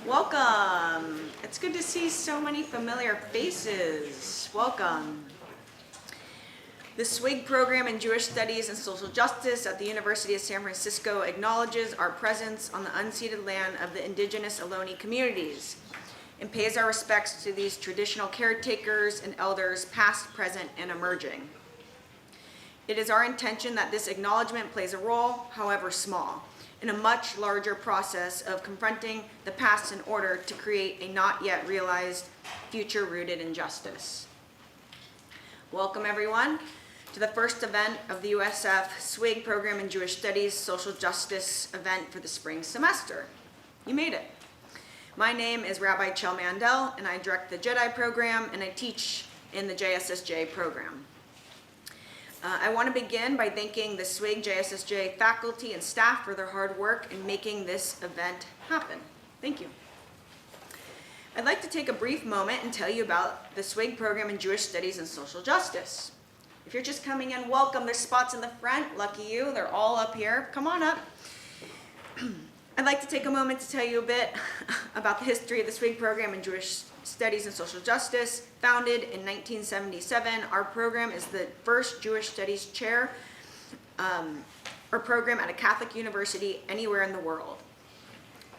Welcome. It's good to see so many familiar faces. Welcome. The SWIG program in Jewish Studies and Social Justice at the University of San Francisco acknowledges our presence on the unceded land of the indigenous Ohlone communities and pays our respects to these traditional caretakers and elders past, present, and emerging. It is our intention that this acknowledgement plays a role, however small, in a much larger process of confronting the past in order to create a not yet realized future rooted in justice. Welcome everyone to the first event of the USF SWIG program in Jewish Studies Social Justice event for the spring semester. You made it. My name is Rabbi Chel Mandel and I direct the Jedi program and I teach in the JSSJ program. I want to begin by thanking the SWIG JSSJ faculty and staff for their hard work in making this event happen. Thank you. I'd like to take a brief moment and tell you about the SWIG program in Jewish Studies and Social Justice. If you're just coming in, welcome. There's spots in the front. Lucky you. They're all up here. Come on up. I'd like to take a moment to tell you a bit about the history of the SWIG program in Jewish Studies and Social Justice. Founded in 1977, our program is the first Jewish Studies chair or program at a Catholic university anywhere in the world.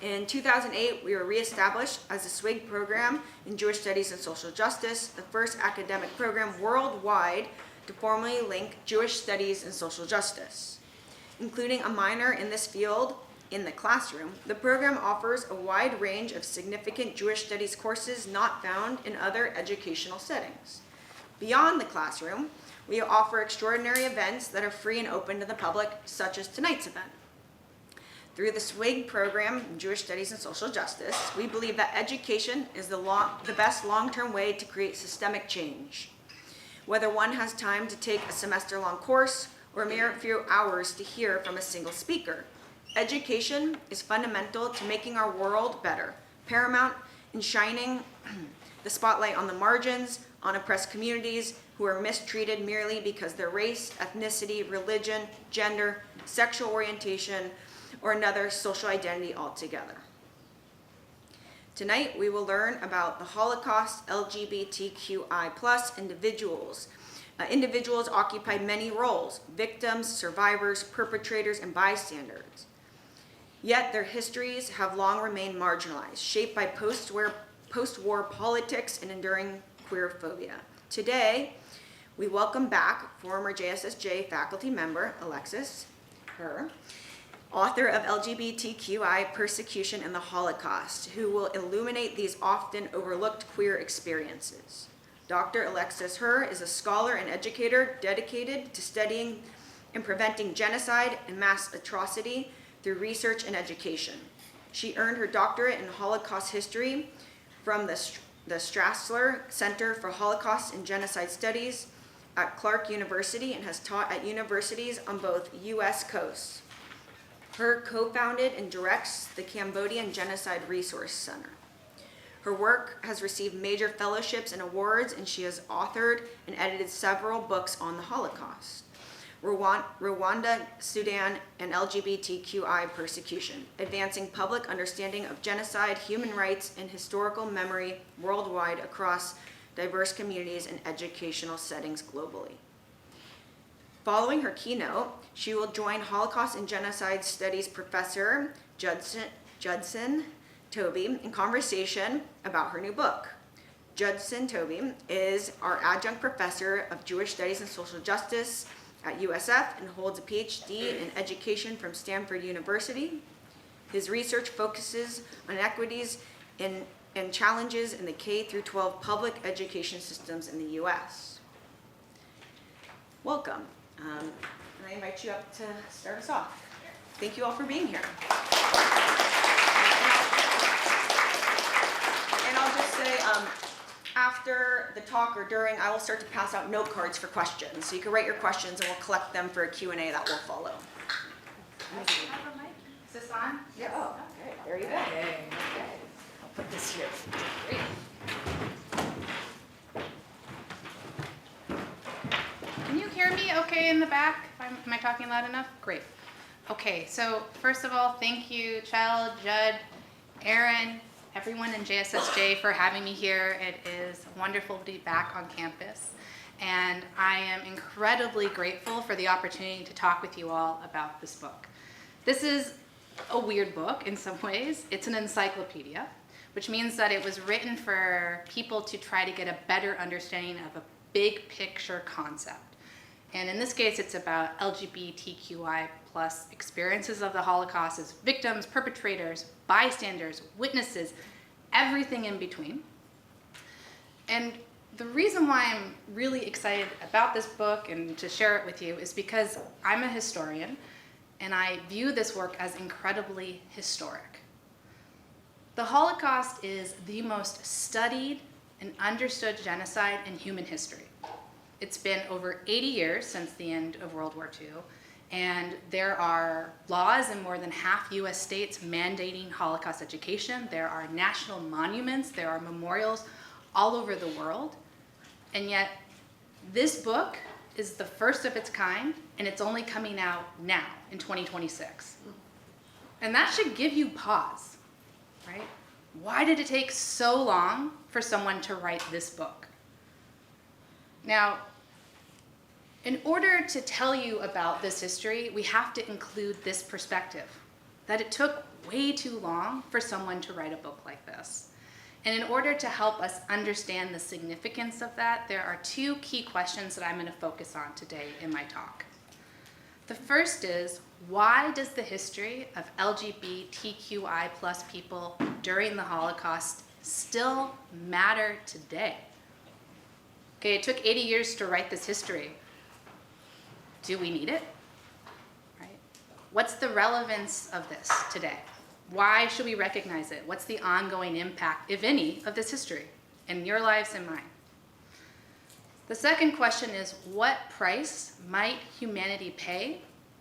In 2008, we were reestablished as a SWIG program in Jewish Studies and Social Justice, the first academic program worldwide to formally link Jewish Studies and Social Justice. Including a minor in this field in the classroom, the program offers a wide range of significant Jewish Studies courses not found in other educational settings. Beyond the classroom, we offer extraordinary events that are free and open to the public, such as tonight's event. Through the SWIG program, Jewish Studies and Social Justice, we believe that education is the best long-term way to create systemic change. Whether one has time to take a semester-long course or a mere few hours to hear from a single speaker, education is fundamental to making our world better, paramount in shining the spotlight on the margins, on oppressed communities who are mistreated merely because their race, ethnicity, religion, gender, sexual orientation, or another social identity altogether. Tonight, we will learn about the Holocaust LGBTQI+ individuals. Individuals occupied many roles: victims, survivors, perpetrators, and bystanders. Yet their histories have long remained marginalized, shaped by post-war politics and enduring queerphobia. Today, we welcome back former JSSJ faculty member Alexis Herr, author of LGBTQI Persecution and the Holocaust, who will illuminate these often overlooked queer experiences. Dr. Alexis Herr is a scholar and educator dedicated to studying and preventing genocide and mass atrocity through research and education. She earned her doctorate in Holocaust history from the Strassler Center for Holocaust and Genocide Studies at Clark University and has taught at universities on both U.S. coasts. Herr co-founded and directs the Cambodian Genocide Resource Center. Her work has received major fellowships and awards, and she has authored and edited several books on the Holocaust: Rwanda, Sudan, and LGBTQI Persecution, Advancing Public Understanding of Genocide, Human Rights, and Historical Memory Worldwide Across Diverse Communities and Educational Settings Globally. Following her keynote, she will join Holocaust and Genocide Studies Professor Juddson Taube in conversation about her new book. Juddson Taube is our adjunct professor of Jewish Studies and Social Justice at USF and holds a PhD in education from Stanford University. His research focuses on equities and challenges in the K-12 public education systems in the US. Welcome. And I invite you up to start us off. Thank you all for being here. And I'll just say, after the talk or during, I will start to pass out note cards for questions. So you can write your questions and we'll collect them for a Q&A that will follow. Is this on? Yeah. Oh, okay. There you go. Okay. I'll put this here. Great. Can you hear me okay in the back? Am I talking loud enough? Great. Okay, so first of all, thank you, Chel, Judd, Aaron, everyone in JSSJ for having me here. It is wonderful to be back on campus. And I am incredibly grateful for the opportunity to talk with you all about this book. This is a weird book in some ways. It's an encyclopedia, which means that it was written for people to try to get a better understanding of a big picture concept. And in this case, it's about LGBTQI plus experiences of the Holocaust as victims, perpetrators, bystanders, witnesses, everything in between. And the reason why I'm really excited about this book and to share it with you is because I'm a historian and I view this work as incredibly historic. The Holocaust is the most studied and understood genocide in human history. It's been over 80 years since the end of World War II, and there are laws in more than half US states mandating Holocaust education. There are national monuments, there are memorials all over the world, and yet this book is the first of its kind, and it's only coming out now in 2026. And that should give you pause, right? Why did it take so long for someone to write this book? Now, in order to tell you about this history, we have to include this perspective, that it took way too long for someone to write a book like this. And in order to help us understand the significance of that, there are two key questions that I'm going to focus on today in my talk. The first is, why does the history of LGBTQI plus people during the Holocaust still matter today? Okay, it took 80 years to write this history. Do we need it? Right? What's the relevance of this today? Why should we recognize it? What's the ongoing impact, if any, of this history in your lives and mine? The second question is, what price might humanity pay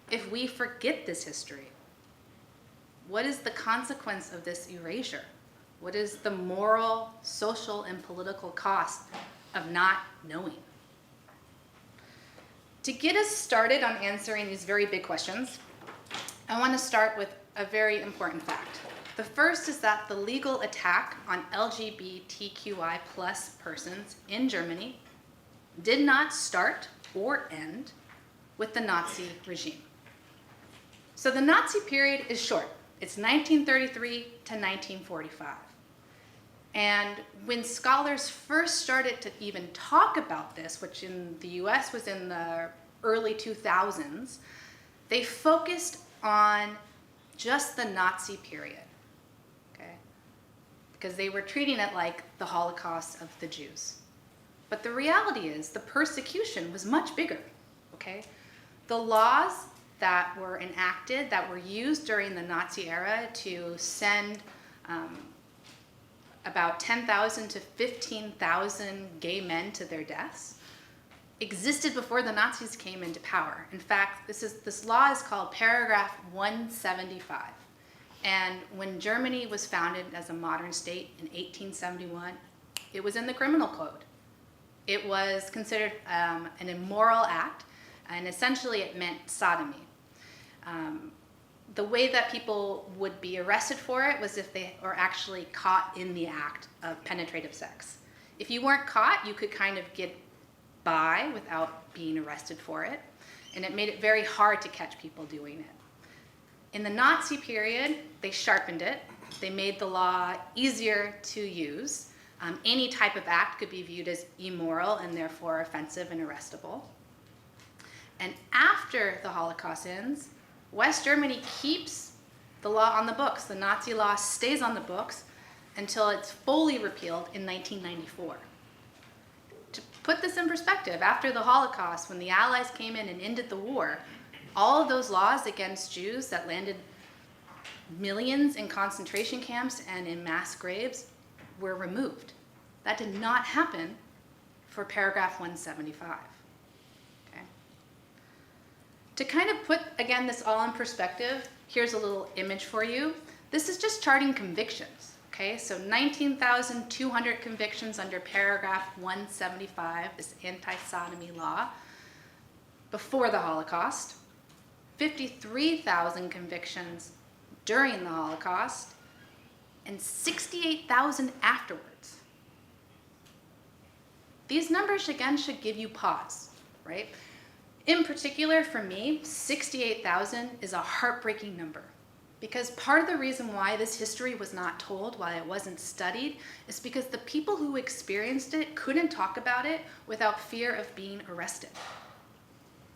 if we forget this history? What is the consequence of this erasure? What is the moral, social, and political cost of not knowing? To get us started on answering these very big questions, I want to start with a very important fact. The first is that the legal attack on LGBTQI plus persons in Germany did not start or end with the Nazi regime. So the Nazi period is short. It's 1933 to 1945. And when scholars first started to even talk about this, which in the US was in the early 2000s, they focused on just the Nazi period, okay? Because they were treating it like the Holocaust of the Jews. But the reality is the persecution was much bigger, okay? The laws that were enacted, that were used during the Nazi era to send about 10,000 to 15,000 gay men to their deaths existed before the Nazis came into power. In fact, this law is called Paragraph 175. And when Germany was founded as a modern state in 1871, it was in the criminal code. It was considered an immoral act, and essentially it meant sodomy. The way that people would be arrested for it was if they were actually caught in the act of penetrative sex. If you weren't caught, you could kind of get by without being arrested for it, and it made it very hard to catch people doing it. In the Nazi period, they sharpened it. They made the law easier to use. Any type of act could be viewed as immoral and therefore offensive and arrestable. And after the Holocaust ends, West Germany keeps the law on the books. The Nazi law stays on the books until it's fully repealed in 1994. To put this in perspective, after the Holocaust, when the Allies came in and ended the war, all of those laws against Jews that landed millions in concentration camps and in mass graves were removed. That did not happen for Paragraph 175. To kind of put, again, this all in perspective, here's a little image for you. This is just charting convictions, okay? So 19,200 convictions under Paragraph 175, this anti-sodomy law, before the Holocaust, 53,000 convictions during the Holocaust, and 68,000 afterwards. These numbers, again, should give you pause, right? In particular, for me, 68,000 is a heartbreaking number, because part of the reason why this history was not told, why it wasn't studied, is because the people who experienced it couldn't talk about it without fear of being arrested.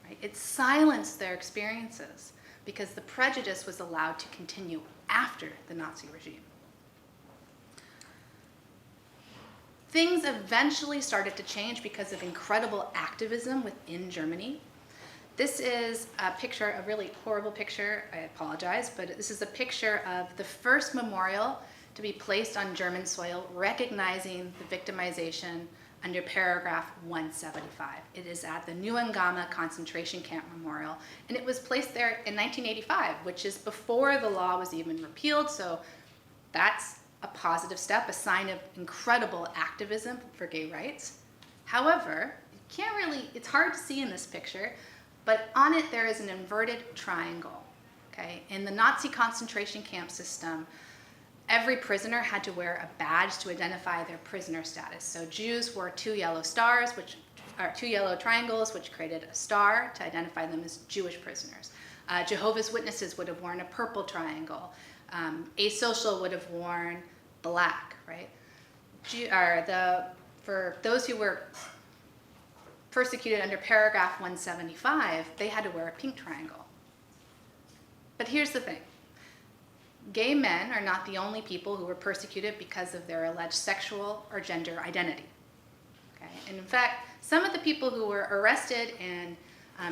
Right? It silenced their experiences because the prejudice was allowed to continue after the Nazi regime. Things eventually started to change because of incredible activism within Germany. This is a picture, a really horrible picture, I apologize, but this is a picture of the first memorial to be placed on German soil recognizing the victimization under paragraph 175. It is at the Neuengamme concentration camp memorial, and it was placed there in 1985, which is before the law was even repealed, so that's a positive step, a sign of incredible activism for gay rights. However, it's hard to see in this picture, but on it there is an inverted triangle, okay? In the Nazi concentration camp system, every prisoner had to wear a badge to identify their prisoner status. So Jews wore two yellow triangles, which created a star to identify them as Jewish prisoners. Jehovah's Witnesses would have worn a purple triangle. Asocial would have worn black, right? For those who were persecuted under paragraph 175, they had to wear a pink triangle. But here's the thing. Gay men are not the only people who were persecuted because of their alleged sexual or gender identity. Okay? And in fact, some of the people who were arrested and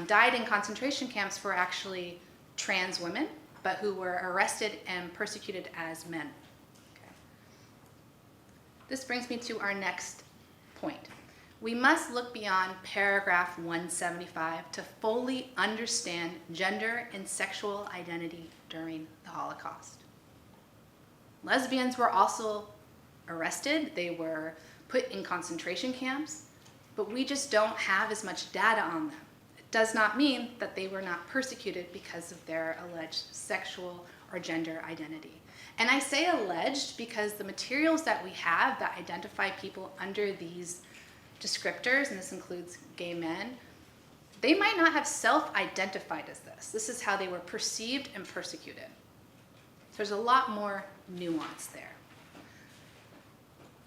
died in concentration camps were actually trans women, but who were arrested and persecuted as men. Okay. This brings me to our next point. We must look beyond paragraph 175 to fully understand gender and sexual identity during the Holocaust. Lesbians were also arrested. They were put in concentration camps, but we just don't have as much data on them. It does not mean that they were not persecuted because of their alleged sexual or gender identity. And I say alleged because the materials that we have that identify people under these descriptors, and this includes gay men, they might not have self-identified as this. This is how they were perceived and persecuted. So there's a lot more nuance there.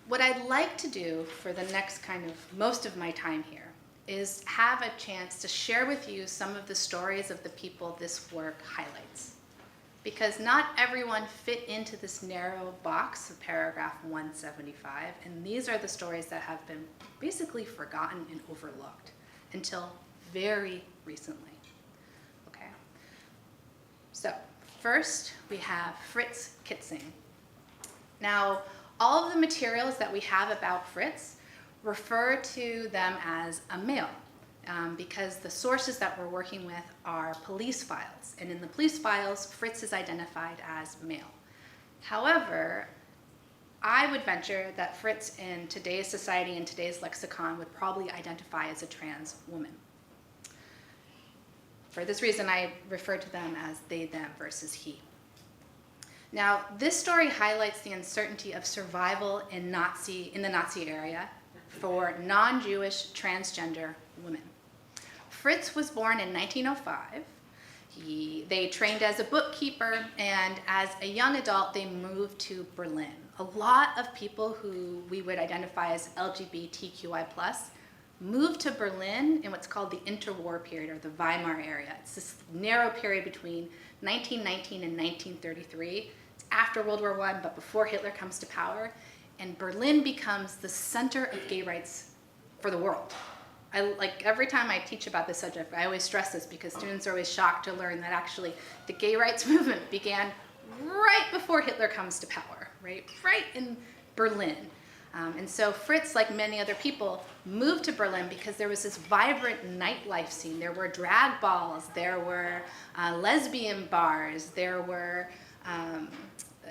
What I'd like to do for the next most of my time here is have a chance to share with you some of the stories of the people this work highlights. Because not everyone fit into this narrow box of paragraph 175, and these are the stories that have been basically forgotten and overlooked until very recently. Okay. So first, we have Fritz Kitzing. Now, all of the materials that we have about Fritz refer to them as a male. Because the sources that we're working with are police files. And in the police files, Fritz is identified as male. However, I would venture that Fritz in today's society and today's lexicon would probably identify as a trans woman. For this reason, I refer to them as they, them versus he. Now, this story highlights the uncertainty of survival in the Nazi area for non-Jewish transgender women. Fritz was born in 1905. They trained as a bookkeeper, and as a young adult, they moved to Berlin. A lot of people who we would identify as LGBTQI+, moved to Berlin in what's called the interwar period, or the Weimar area. It's this narrow period between 1919 and 1933. It's after World War I, but before Hitler comes to power, and Berlin becomes the center of gay rights for the world. Every time I teach about this subject, I always stress this because students are always shocked to learn that actually the gay rights movement began right before Hitler comes to power, right in Berlin. And so Fritz, like many other people, moved to Berlin because there was this vibrant nightlife scene. There were drag balls, there were lesbian bars, there were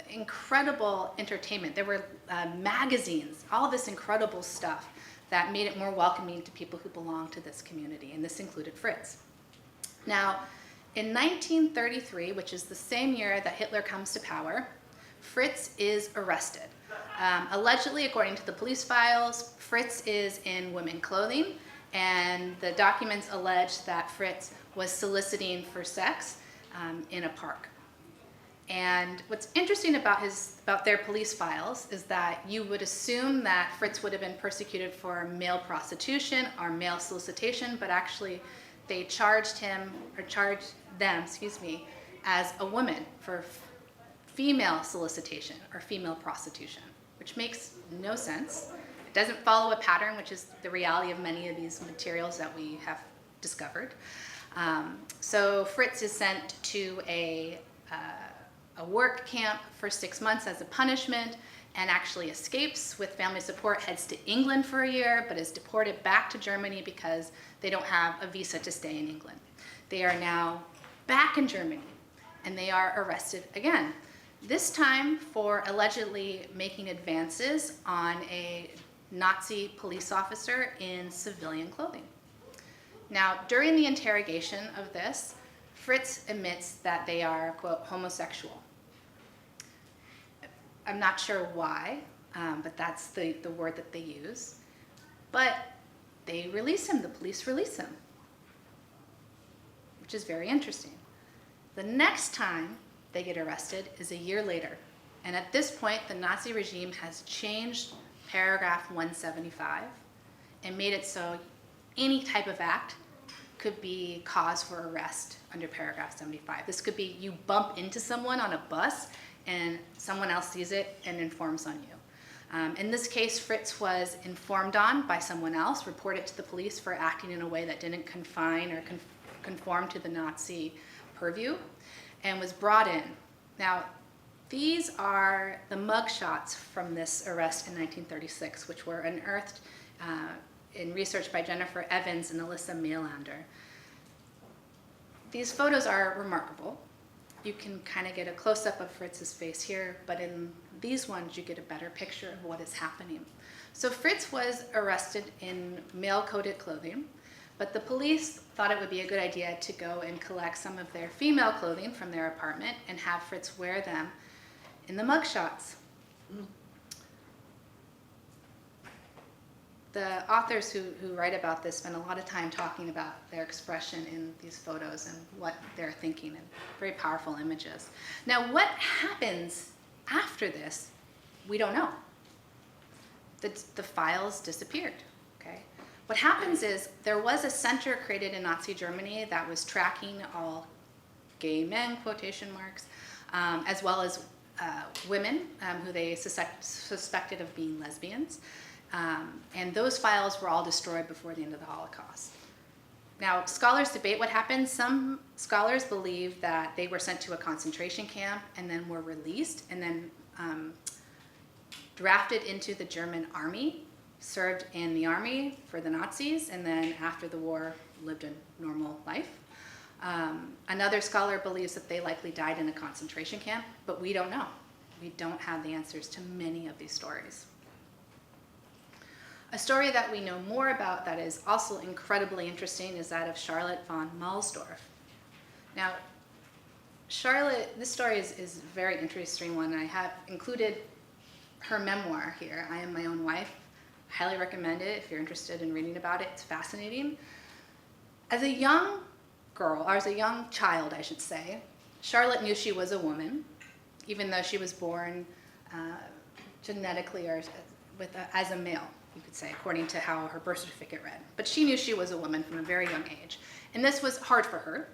incredible entertainment, there were magazines, all this incredible stuff that made it more welcoming to people who belonged to this community, and this included Fritz. Now, in 1933, which is the same year that Hitler comes to power, Fritz is arrested. Allegedly, according to the police files, Fritz is in women clothing, and the documents allege that Fritz was soliciting for sex in a park. And what's interesting about their police files is that you would assume that Fritz would have been persecuted for male prostitution or male solicitation, but actually they charged them, as a woman for female solicitation or female prostitution, which makes no sense. It doesn't follow a pattern, which is the reality of many of these materials that we have discovered. So Fritz is sent to a work camp for 6 months as a punishment, and actually escapes with family support, heads to England for a year, but is deported back to Germany because they don't have a visa to stay in England. They are now back in Germany, and they are arrested again, this time for allegedly making advances on a Nazi police officer in civilian clothing. Now, during the interrogation of this, Fritz admits that they are, quote, homosexual. I'm not sure why, but that's the word that they use. But they release him, the police release him, which is very interesting. The next time they get arrested is a year later. And at this point, the Nazi regime has changed paragraph 175 and made it so any type of act could be cause for arrest under paragraph 75. This could be you bump into someone on a bus and someone else sees it and informs on you. In this case, Fritz was informed on by someone else, reported to the police for acting in a way that didn't confine or conform to the Nazi purview, and was brought in. Now, these are the mugshots from this arrest in 1936, which were unearthed in research by Jennifer Evans and Alyssa Mailander. These photos are remarkable. You can kind of get a close-up of Fritz's face here, but in these ones you get a better picture of what is happening. So Fritz was arrested in male-coded clothing, but the police thought it would be a good idea to go and collect some of their female clothing from their apartment and have Fritz wear them in the mugshots. The authors who write about this spend a lot of time talking about their expression in these photos and what they're thinking, and very powerful images. Now, what happens after this, we don't know. The files disappeared, okay? What happens is there was a center created in Nazi Germany that was tracking all gay men, quotation marks, as well as women who they suspected of being lesbians. And those files were all destroyed before the end of the Holocaust. Now, scholars debate what happened. Some scholars believe that they were sent to a concentration camp and then were released and then drafted into the German army, served in the army for the Nazis, and then after the war lived a normal life. Another scholar believes that they likely died in a concentration camp, but we don't know. We don't have the answers to many of these stories. A story that we know more about that is also incredibly interesting is that of Charlotte von Mahlsdorf. Now, Charlotte, this story is a very interesting one. I have included her memoir here, I Am My Own Wife. Highly recommend it if you're interested in reading about it. It's fascinating. As a young girl, or as a young child, I should say, Charlotte knew she was a woman, even though she was born genetically or as a male, you could say, according to how her birth certificate read. But she knew she was a woman from a very young age. And this was hard for her.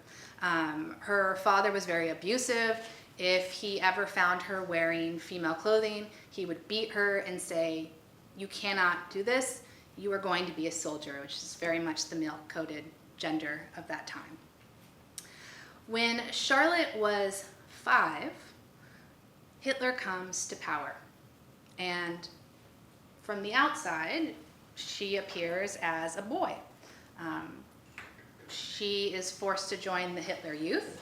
Her father was very abusive. If he ever found her wearing female clothing, he would beat her and say, "You cannot do this. You are going to be a soldier," which is very much the male-coded gender of that time. When Charlotte was 5, Hitler comes to power. And from the outside, she appears as a boy. She is forced to join the Hitler Youth.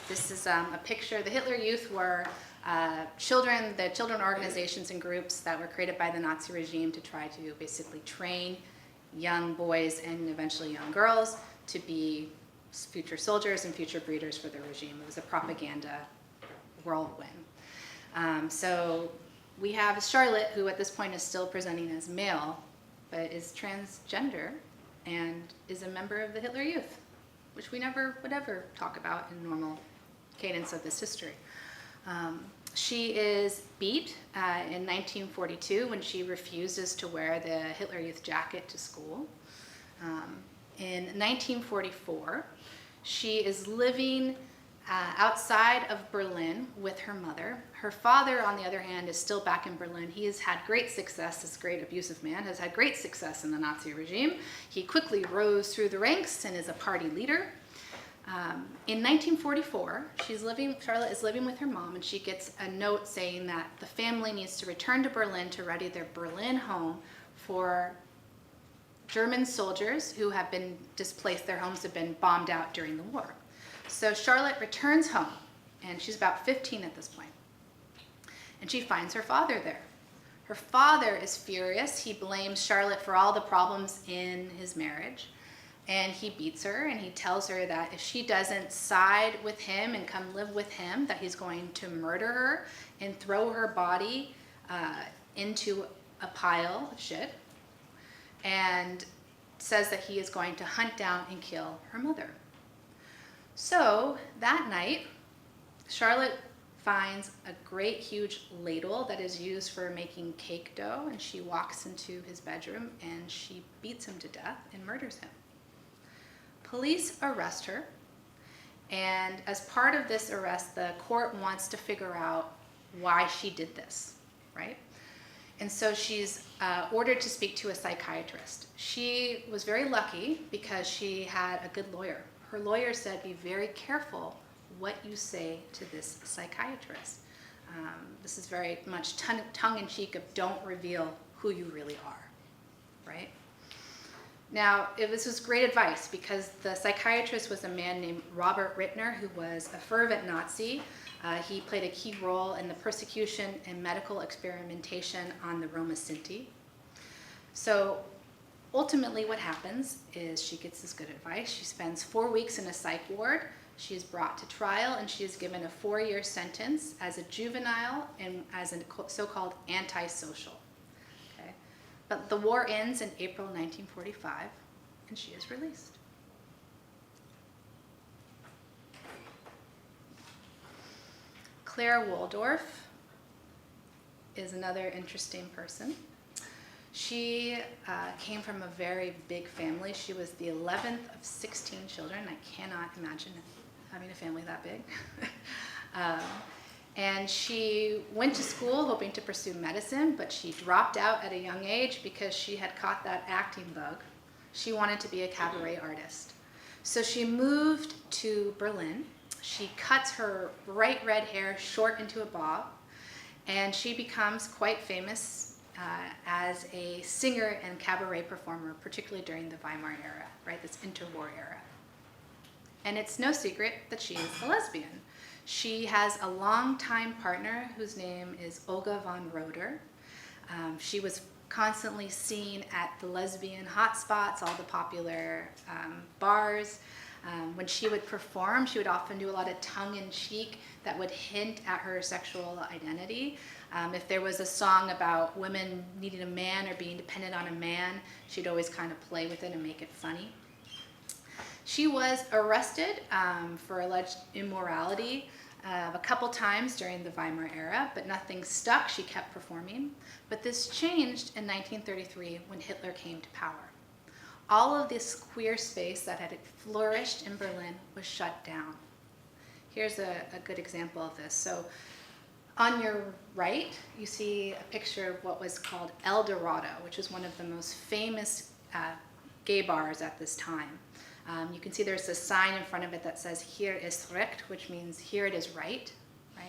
This is a picture. The Hitler Youth were the children organizations and groups that were created by the Nazi regime to try to basically train young boys and eventually young girls to be future soldiers and future breeders for the regime. It was a propaganda whirlwind. So we have Charlotte, who at this point is still presenting as male, but is transgender and is a member of the Hitler Youth, which we never would ever talk about in normal cadence of this history. She is beat in 1942 when she refuses to wear the Hitler Youth jacket to school. In 1944, she is living outside of Berlin with her mother. Her father, on the other hand, is still back in Berlin. He has had great success, this great abusive man, has had great success in the Nazi regime. He quickly rose through the ranks and is a party leader. In 1944, Charlotte is living with her mom, and she gets a note saying that the family needs to return to Berlin to ready their Berlin home for German soldiers who have been displaced. Their homes have been bombed out during the war. So Charlotte returns home, and she's about 15 at this point, and she finds her father there. Her father is furious. He blames Charlotte for all the problems in his marriage, and he beats her, and he tells her that if she doesn't side with him and come live with him, that he's going to murder her and throw her body into a pile of shit, and says that he is going to hunt down and kill her mother. So that night, Charlotte finds a great huge ladle that is used for making cake dough, and she walks into his bedroom and she beats him to death and murders him. Police arrest her, and as part of this arrest, the court wants to figure out why she did this, right? And so she's ordered to speak to a psychiatrist. She was very lucky because she had a good lawyer. Her lawyer said, be very careful what you say to this psychiatrist. This is very much tongue-in-cheek of don't reveal who you really are, right? Now, this was great advice because the psychiatrist was a man named Robert Rittner, who was a fervent Nazi. He played a key role in the persecution and medical experimentation on the Roma Sinti. So ultimately what happens is she gets this good advice. She spends 4 weeks in a psych ward. She is brought to trial, and she is given a 4-year sentence as a juvenile and as a so-called antisocial. Okay? But the war ends in April 1945, and she is released. Claire Waldorf is another interesting person. She came from a very big family. She was the 11th of 16 children. I cannot imagine having a family that big. And she went to school hoping to pursue medicine, but she dropped out at a young age because she had caught that acting bug. She wanted to be a cabaret artist. So she moved to Berlin. She cuts her bright red hair short into a bob, and she becomes quite famous as a singer and cabaret performer, particularly during the Weimar era, right, this interwar era. And it's no secret that she is a lesbian. She has a longtime partner whose name is Olga von Roeder. She was constantly seen at the lesbian hotspots, all the popular bars. When she would perform, she would often do a lot of tongue-in-cheek that would hint at her sexual identity. If there was a song about women needing a man or being dependent on a man, she'd always kind of play with it and make it funny. She was arrested for alleged immorality a couple times during the Weimar era, but nothing stuck. She kept performing. But this changed in 1933 when Hitler came to power. All of this queer space that had flourished in Berlin was shut down. Here's a good example of this. So on your right, you see a picture of what was called El Dorado, which was one of the most famous gay bars at this time. You can see there's a sign in front of it that says, Hier ist Recht, which means here it is right.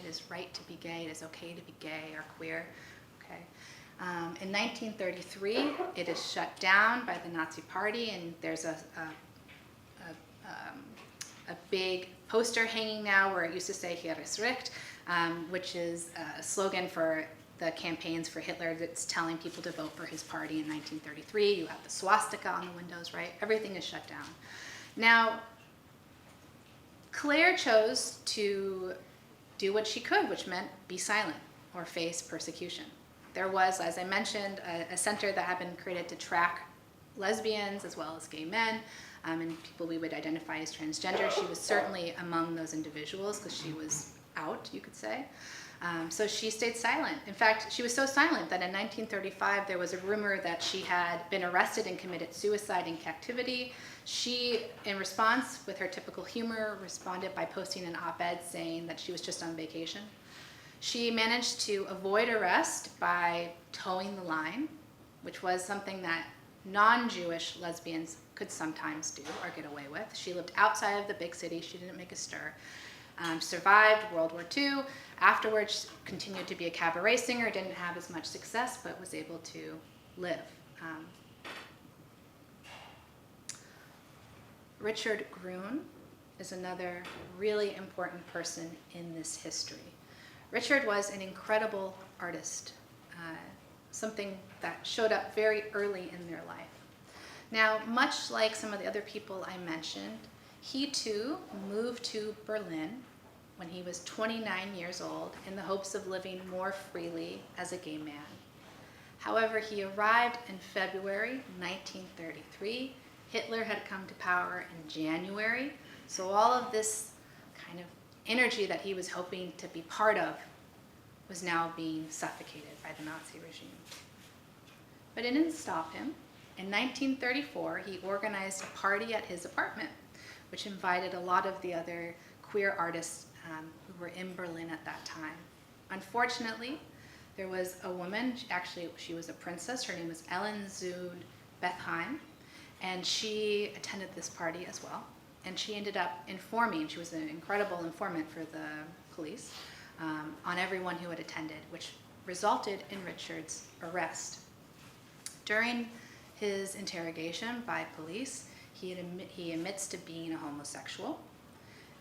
It is right to be gay, it is okay to be gay or queer. Okay. In 1933, it is shut down by the Nazi Party, and there's a big poster hanging now where it used to say Hier ist Recht, which is a slogan for the campaigns for Hitler that's telling people to vote for his party in 1933. You have the swastika on the windows, right? Everything is shut down. Now, Claire chose to do what she could, which meant be silent. or face persecution. There was, as I mentioned, a center that had been created to track lesbians as well as gay men and people we would identify as transgender. She was certainly among those individuals because she was out, you could say. So she stayed silent. In fact, she was so silent that in 1935 there was a rumor that she had been arrested and committed suicide in captivity. She, in response, with her typical humor, responded by posting an op-ed saying that she was just on vacation. She managed to avoid arrest by towing the line, which was something that non-Jewish lesbians could sometimes do or get away with. She lived outside of the big city. She didn't make a stir. Survived World War II. Afterwards, continued to be a cabaret singer, didn't have as much success, but was able to live. Richard Gruen is another really important person in this history. Richard was an incredible artist, something that showed up very early in their life. Now, much like some of the other people I mentioned, he too moved to Berlin when he was 29 years old in the hopes of living more freely as a gay man. However, he arrived in February 1933. Hitler had come to power in January, so all of this kind of energy that he was hoping to be part of was now being suffocated by the Nazi regime. But it didn't stop him. In 1934, he organized a party at his apartment, which invited a lot of the other queer artists who were in Berlin at that time. Unfortunately, there was a woman, actually she was a princess, her name was Ellen Zude Bethheim, and she attended this party as well. And she ended up informing, she was an incredible informant for the police, on everyone who had attended, which resulted in Richard's arrest. During his interrogation by police, he admits to being a homosexual.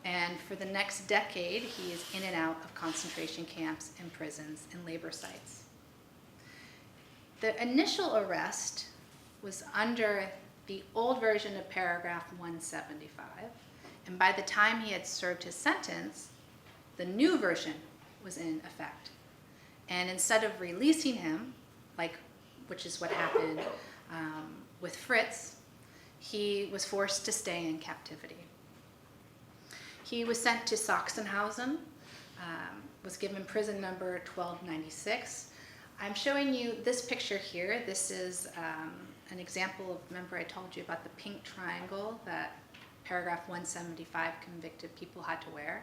And for the next decade, he is in and out of concentration camps and prisons and labor sites. The initial arrest was under the old version of paragraph 175. And by the time he had served his sentence, the new version was in effect. And instead of releasing him, which is what happened with Fritz, he was forced to stay in captivity. He was sent to Sachsenhausen, was given prison number 1296. I'm showing you this picture here. This is an example of, remember I told you about the pink triangle that paragraph 175 convicted people had to wear.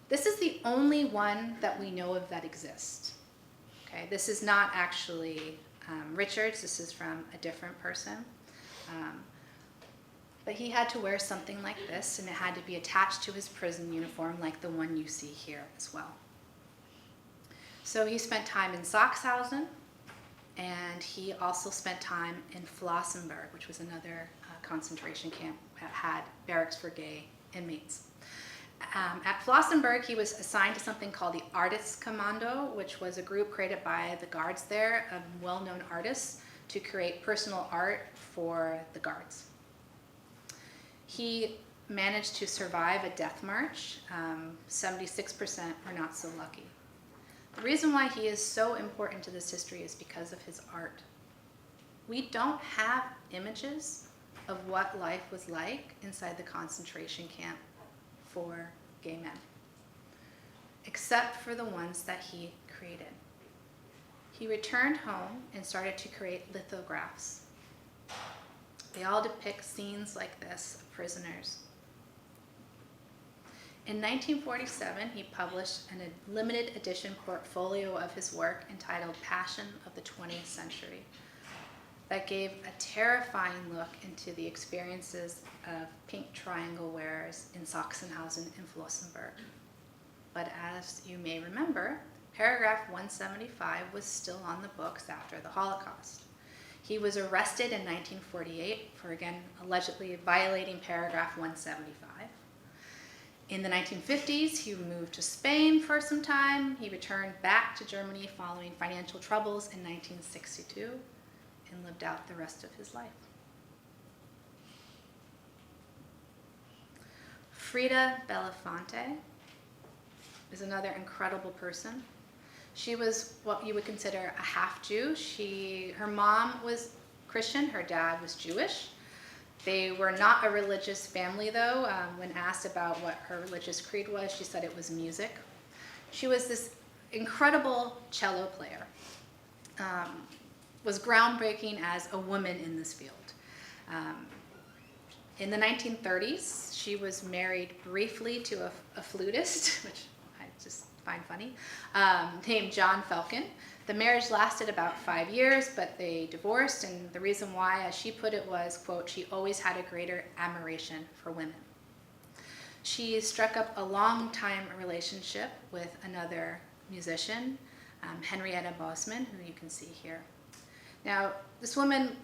This is the only one that we know of that exists. Okay, this is not actually Richard's, this is from a different person. But he had to wear something like this, and it had to be attached to his prison uniform like the one you see here as well. So he spent time in Sachsenhausen, and he also spent time in Flossenburg, which was another concentration camp that had barracks for gay inmates. At Flossenburg, he was assigned to something called the Artists-Kommando, which was a group created by the guards there of well-known artists to create personal art for the guards. He managed to survive a death march. 76% were not so lucky. The reason why he is so important to this history is because of his art. We don't have images of what life was like inside the concentration camp for gay men, except for the ones that he created. He returned home and started to create lithographs. They all depict scenes like this of prisoners. In 1947, he published a limited edition portfolio of his work entitled Passion of the 20th Century that gave a terrifying look into the experiences of pink triangle wearers in Sachsenhausen and Flossenburg. But as you may remember, paragraph 175 was still on the books after the Holocaust. He was arrested in 1948 for, again, allegedly violating paragraph 175. In the 1950s, he moved to Spain for some time. He returned back to Germany following financial troubles in 1962 and lived out the rest of his life. Frida Belafonte is another incredible person. She was what you would consider a half-Jew. Her mom was Christian, her dad was Jewish. They were not a religious family, though. When asked about what her religious creed was, she said it was music. She was this incredible cello player, was groundbreaking as a woman in this field. In the 1930s, she was married briefly to a flutist, which I just find funny, named John Felkin. The marriage lasted about 5 years, but they divorced, and the reason why, as she put it, was, quote, she always had a greater admiration for women. She struck up a long-time relationship with another musician, Henrietta Bosman, who you can see here. Now, this woman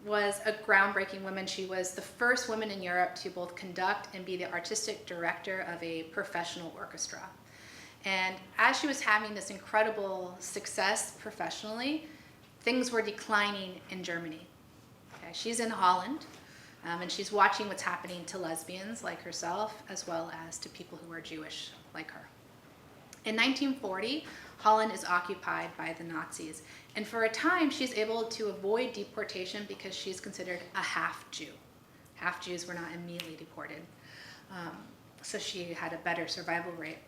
was a groundbreaking woman. She was the first woman in Europe to both conduct and be the artistic director of a professional orchestra. And as she was having this incredible success professionally, things were declining in Germany. Okay, she's in Holland, and she's watching what's happening to lesbians like herself, as well as to people who are Jewish like her. In 1940, Holland is occupied by the Nazis, and for a time she's able to avoid deportation because she's considered a half-Jew. Half-Jews were not immediately deported, so she had a better survival rate.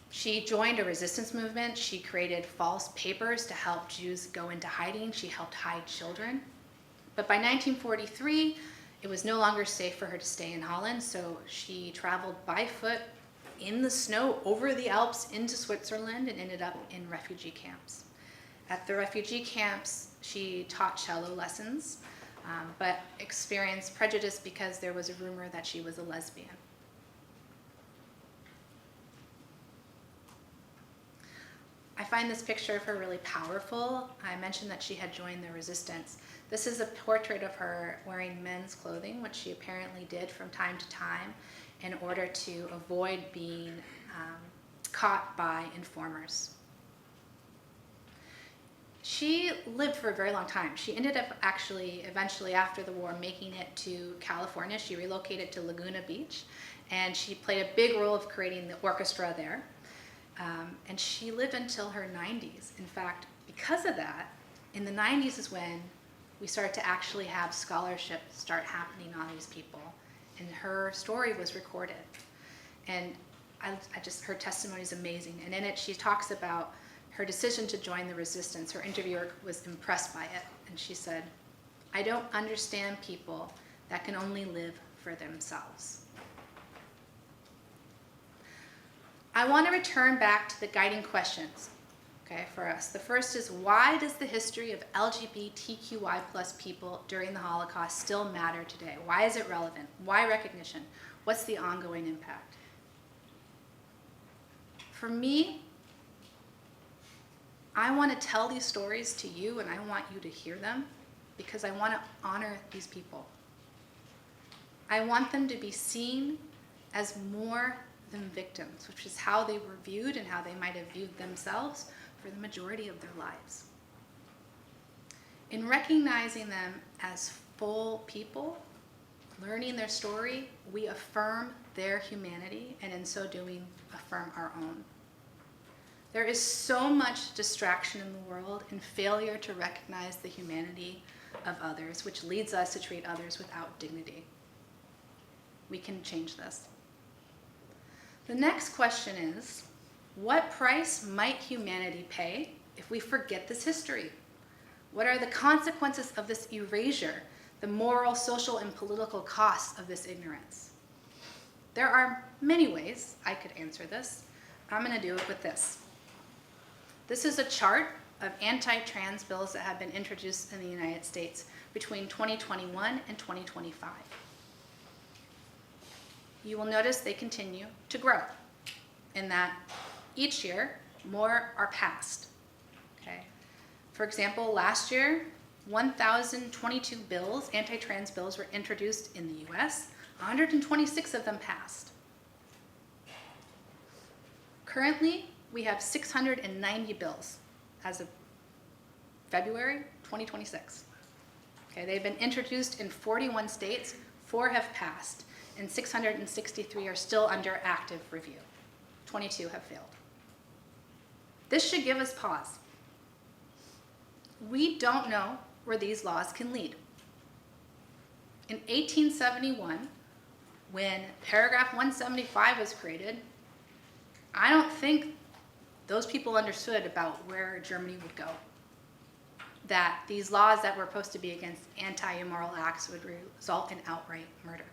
She joined a resistance movement. She created false papers to help Jews go into hiding. She helped hide children. But by 1943, it was no longer safe for her to stay in Holland, so she traveled by foot in the snow over the Alps into Switzerland and ended up in refugee camps. At the refugee camps, she taught cello lessons, but experienced prejudice because there was a rumor that she was a lesbian. I find this picture of her really powerful. I mentioned that she had joined the resistance. This is a portrait of her wearing men's clothing, which she apparently did from time to time in order to avoid being caught by informers. She lived for a very long time. She ended up actually, eventually after the war, making it to California. She relocated to Laguna Beach, and she played a big role of creating the orchestra there. And she lived until her 90s. In fact, because of that, in the 90s is when we started to actually have scholarship start happening on these people. And her story was recorded. And her testimony is amazing. And in it, she talks about her decision to join the resistance. Her interviewer was impressed by it. And she said, "I don't understand people that can only live for themselves." I want to return back to the guiding questions, okay, for us. The first is, why does the history of LGBTQI plus people during the Holocaust still matter today? Why is it relevant? Why recognition? What's the ongoing impact? For me, I want to tell these stories to you, and I want you to hear them because I want to honor these people. I want them to be seen as more than victims, which is how they were viewed and how they might have viewed themselves for the majority of their lives. In recognizing them as full people, learning their story, we affirm their humanity, and in so doing, affirm our own. There is so much distraction in the world and failure to recognize the humanity of others, which leads us to treat others without dignity. We can change this. The next question is, what price might humanity pay if we forget this history? What are the consequences of this erasure, the moral, social, and political costs of this ignorance? There are many ways I could answer this. I'm going to do it with this. This is a chart of anti-trans bills that have been introduced in the United States between 2021 and 2025. You will notice they continue to grow in that each year more are passed. Okay. For example, last year, 1,022 bills, anti-trans bills, were introduced in the US. 126 of them passed. Currently, we have 690 bills as of February 2026. Okay, they've been introduced in 41 states, 4 have passed, and 663 are still under active review. 22 have failed. This should give us pause. We don't know where these laws can lead. In 1871, when paragraph 175 was created, I don't think those people understood about where Germany would go. That these laws that were supposed to be against anti-immoral acts would result in outright murder.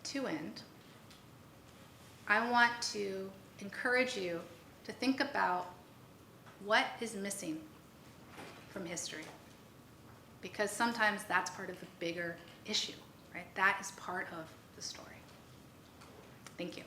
To end, I want to encourage you to think about what is missing from history, because sometimes that's part of the bigger issue, right? That is part of the story. Thank you.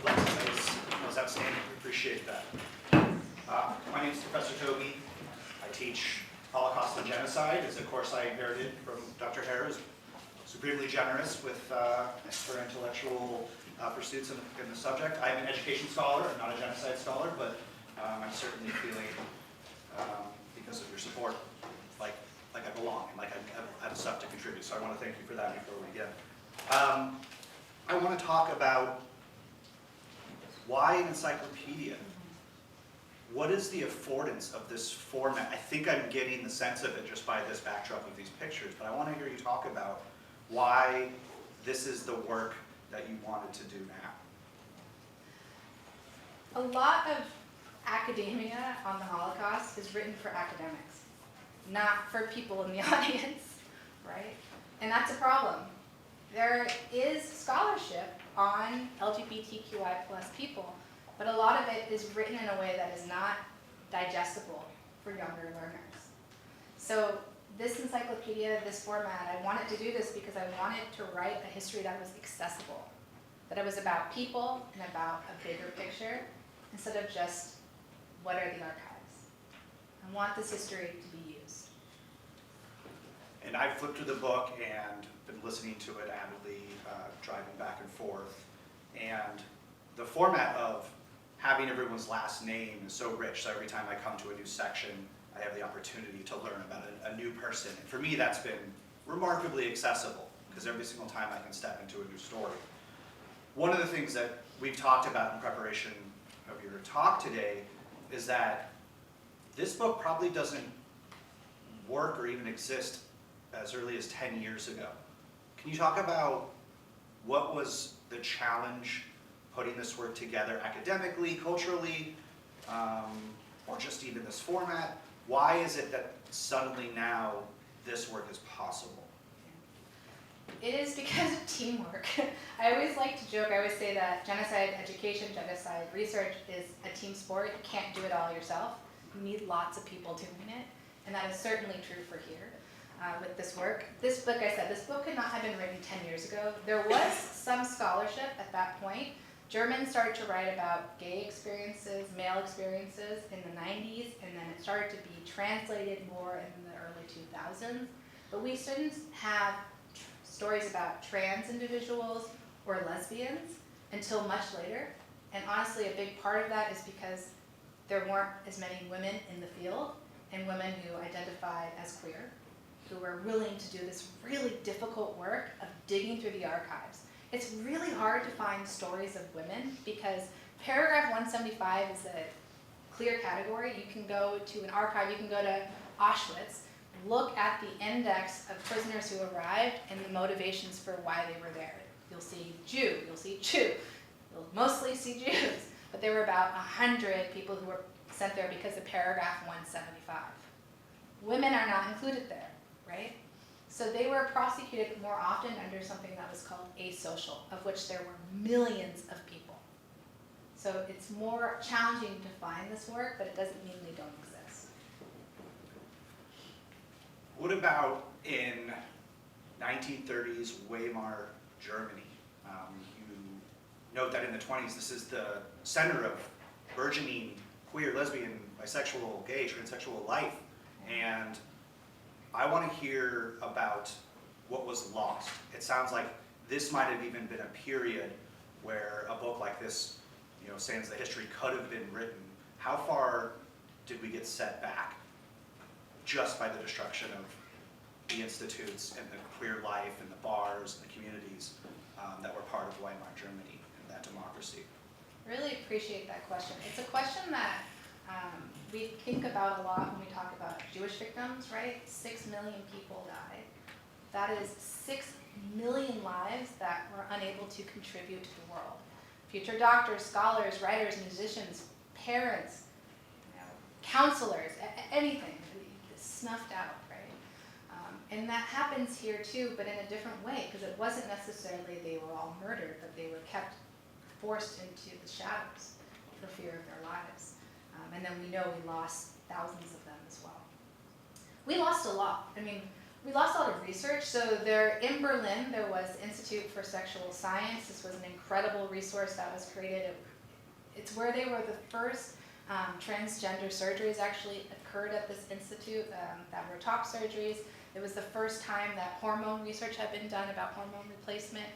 That was outstanding. We appreciate that. My name is Professor Taube. I teach Holocaust and Genocide. It's a course I inherited from Dr. Herr, who's supremely generous with her intellectual pursuits in the subject. I'm an education scholar. I'm not a genocide scholar, but I'm certainly feeling, because of your support, like I belong and like I have stuff to contribute. So I want to thank you for that before we begin. I want to talk about why an encyclopedia. What is the affordance of this format? I think I'm getting the sense of it just by this backdrop of these pictures, but I want to hear you talk about why this is the work that you wanted to do now. A lot of academia on the Holocaust is written for academics, not for people in the audience, right? And that's a problem. There is scholarship on LGBTQI plus people, but a lot of it is written in a way that is not digestible for younger learners. So this encyclopedia, this format, I wanted to do this because I wanted to write a history that was accessible, that it was about people and about a bigger picture instead of just what are the archives. I want this history to be used. And I flipped through the book and been listening to it avidly, driving back and forth. And the format of having everyone's last name is so rich, so every time I come to a new section, I have the opportunity to learn about a new person. And for me, that's been remarkably accessible, because every single time I can step into a new story. One of the things that we've talked about in preparation of your talk today is that this book probably doesn't work or even exist as early as 10 years ago. Can you talk about what was the challenge putting this work together academically, culturally, or just even this format? Why is it that suddenly now this work is possible? It is because of teamwork. I always like to joke, I always say that genocide education, genocide research is a team sport. You can't do it all yourself. You need lots of people doing it, and that is certainly true for here. With this work. This book, I said, this book could not have been written 10 years ago. There was some scholarship at that point. Germans started to write about gay experiences, male experiences in the 90s, and then it started to be translated more in the early 2000s. But we didn't have stories about trans individuals or lesbians until much later. And honestly, a big part of that is because there weren't as many women in the field and women who identified as queer, who were willing to do this really difficult work of digging through the archives. It's really hard to find stories of women because paragraph 175 is a clear category. You can go to an archive, you can go to Auschwitz, look at the index of prisoners who arrived and the motivations for why they were there. You'll see Jew, you'll see Jew, you'll mostly see Jews, but there were about 100 people who were sent there because of paragraph 175. Women are not included there. Right? So they were prosecuted more often under something that was called asocial, of which there were millions of people. So it's more challenging to find this work, but it doesn't mean they don't exist. What about in 1930s Weimar Germany? You note that in the 20s, this is the center of burgeoning queer, lesbian, bisexual, gay, transsexual life. And I want to hear about what was lost. It sounds like this might have even been a period where a book like this, sans the history, could have been written. How far did we get set back just by the destruction of the institutes and the queer life and the bars and the communities that were part of Weimar Germany and that democracy? Really appreciate that question. It's a question that we think about a lot when we talk about Jewish victims, right? 6 million people died. That is 6 million lives that were unable to contribute to the world. Future doctors, scholars, writers, musicians, parents, counselors, anything snuffed out, right? And that happens here too, but in a different way, because it wasn't necessarily they were all murdered, but they were kept forced into the shadows for fear of their lives. And then we know we lost thousands of them as well. We lost a lot. I mean, we lost a lot of research. So in Berlin, there was the Institute for Sexual Science. This was an incredible resource that was created. It's where they were the first transgender surgeries actually occurred at this institute that were top surgeries. It was the first time that hormone research had been done about hormone replacement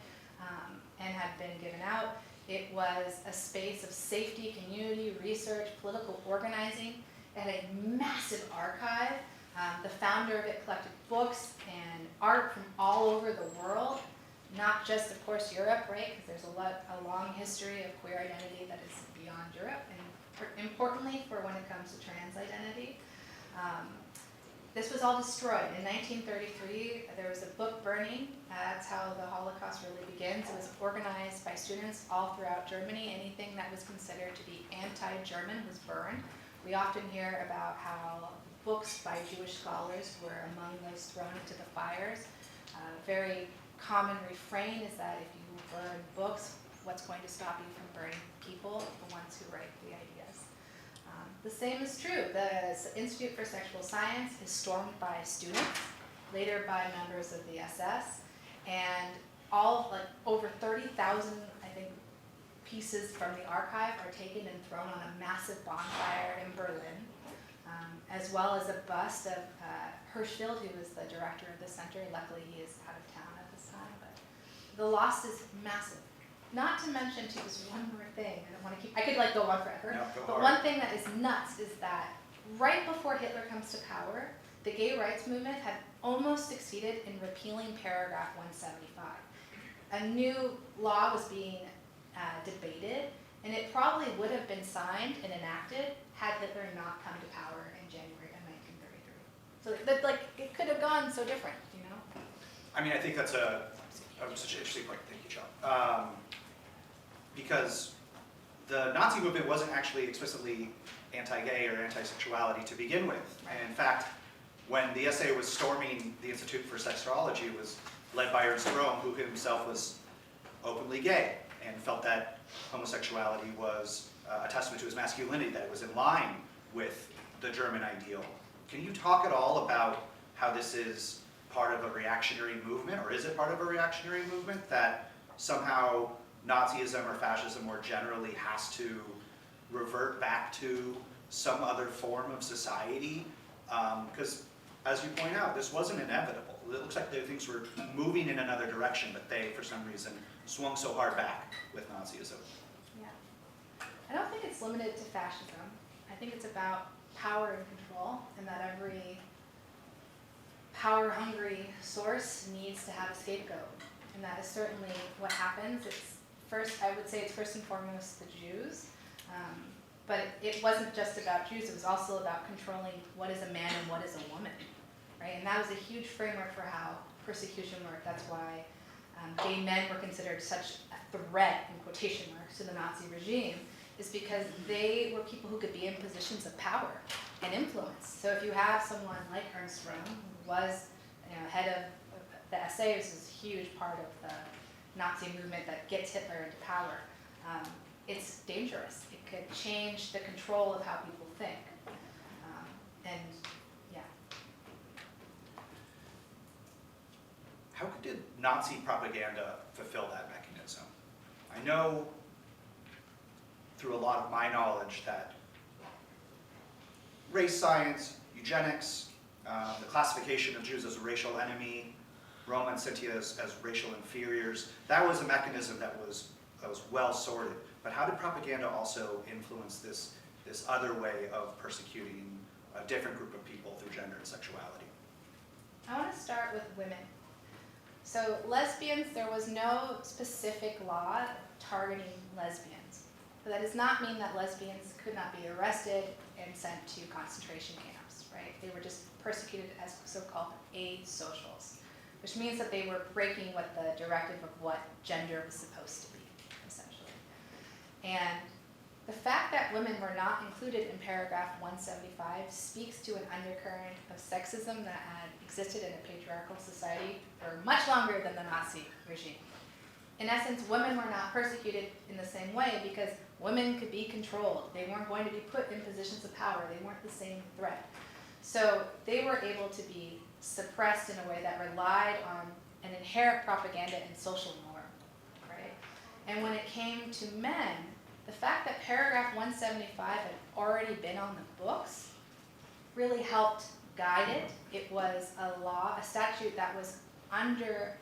and had been given out. It was a space of safety, community, research, political organizing. It had a massive archive. The founder of it collected books and art from all over the world, not just, of course, Europe, right? Because there's a long history of queer identity that is beyond Europe, and importantly for when it comes to trans identity. This was all destroyed. In 1933, there was a book burning. That's how the Holocaust really begins. It was organized by students all throughout Germany. Anything that was considered to be anti-German was burned. We often hear about how books by Jewish scholars were among those thrown into the fires. Very common refrain is that if you burn books, what's going to stop you from burning people, the ones who write the ideas? The same is true. The Institute for Sexual Science is stormed by students, later by members of the SS, and over 30,000, I think, pieces from the archive are taken and thrown on a massive bonfire in Berlin, as well as a bust of Hirschfeld, who was the director of the center. Luckily, he is out of town at this time, but the loss is massive. Not to mention, too, just one more thing. I could go on forever. No, but one thing that is nuts is that right before Hitler comes to power, the gay rights movement had almost succeeded in repealing paragraph 175. A new law was being debated, and it probably would have been signed and enacted had Hitler not come to power in January of 1933. So it could have gone so different, I mean, I think that's such an interesting point. Thank you, John. Because the Nazi movement wasn't actually explicitly anti-gay or anti-sexuality to begin with. And in fact, when the SA was storming the Institute for Sexology, it was led by Fromm, who himself was openly gay and felt that homosexuality was a testament to his masculinity, that it was in line with the German ideal. Can you talk at all about how this is part of a reactionary movement, or is it part of a reactionary movement that somehow Nazism or fascism more generally has to revert back to some other form of society? Because, as you point out, this wasn't inevitable. It looks like things were moving in another direction, but they, for some reason, swung so hard back with Nazism. Yeah. I don't think it's limited to fascism. I think it's about power and control, and that every power-hungry source needs to have a scapegoat. And that is certainly what happens. I would say it's first and foremost the Jews. But it wasn't just about Jews, it was also about controlling what is a man and what is a woman, right? And that was a huge framework for how persecution worked. That's why gay men were considered such a threat, in quotation marks, to the Nazi regime, is because they were people who could be in positions of power and influence. So if you have someone like Ernst Röhm, who was head of the SA, which is a huge part of the Nazi movement that gets Hitler into power, it's dangerous. It could change the control of how people think. How did Nazi propaganda fulfill that mechanism? I know through a lot of my knowledge that race science, eugenics, the classification of Jews as a racial enemy, Roma and Sinti as racial inferiors. That was a mechanism that was well sorted. But how did propaganda also influence this other way of persecuting a different group of people through gender and sexuality? I want to start with women. So lesbians, there was no specific law targeting lesbians. But that does not mean that lesbians could not be arrested and sent to concentration camps, right? They were just persecuted as so-called asocials, which means that they were breaking what the directive of what gender was supposed to be, essentially. And the fact that women were not included in paragraph 175 speaks to an undercurrent of sexism that had existed in a patriarchal society for much longer than the Nazi regime. In essence, women were not persecuted in the same way because women could be controlled. They weren't going to be put in positions of power. They weren't the same threat. So they were able to be suppressed in a way that relied on an inherent propaganda and social norm, right? And when it came to men, the fact that paragraph 175 had already been on the books really helped guide it. It was a law, a statute that was under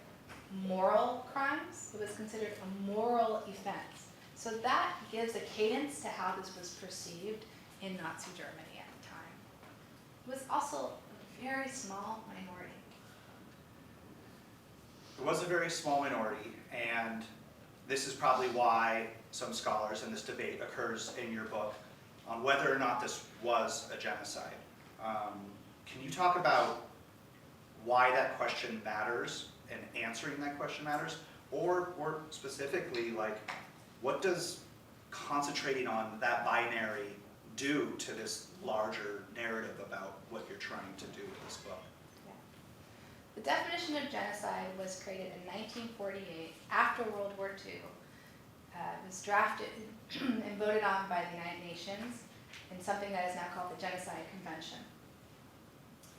moral crimes. It was considered a moral offense. So that gives a cadence to how this was perceived in Nazi Germany at the time. It was also a very small minority. It was a very small minority, and this is probably why some scholars, and this debate occurs in your book, on whether or not this was a genocide. Can you talk about why that question matters and answering that question matters? Or specifically, like, what does concentrating on that binary do to this larger narrative about what you're trying to do with this book? The definition of genocide was created in 1948 after World War II. It was drafted and voted on by the United Nations in something that is now called the Genocide Convention.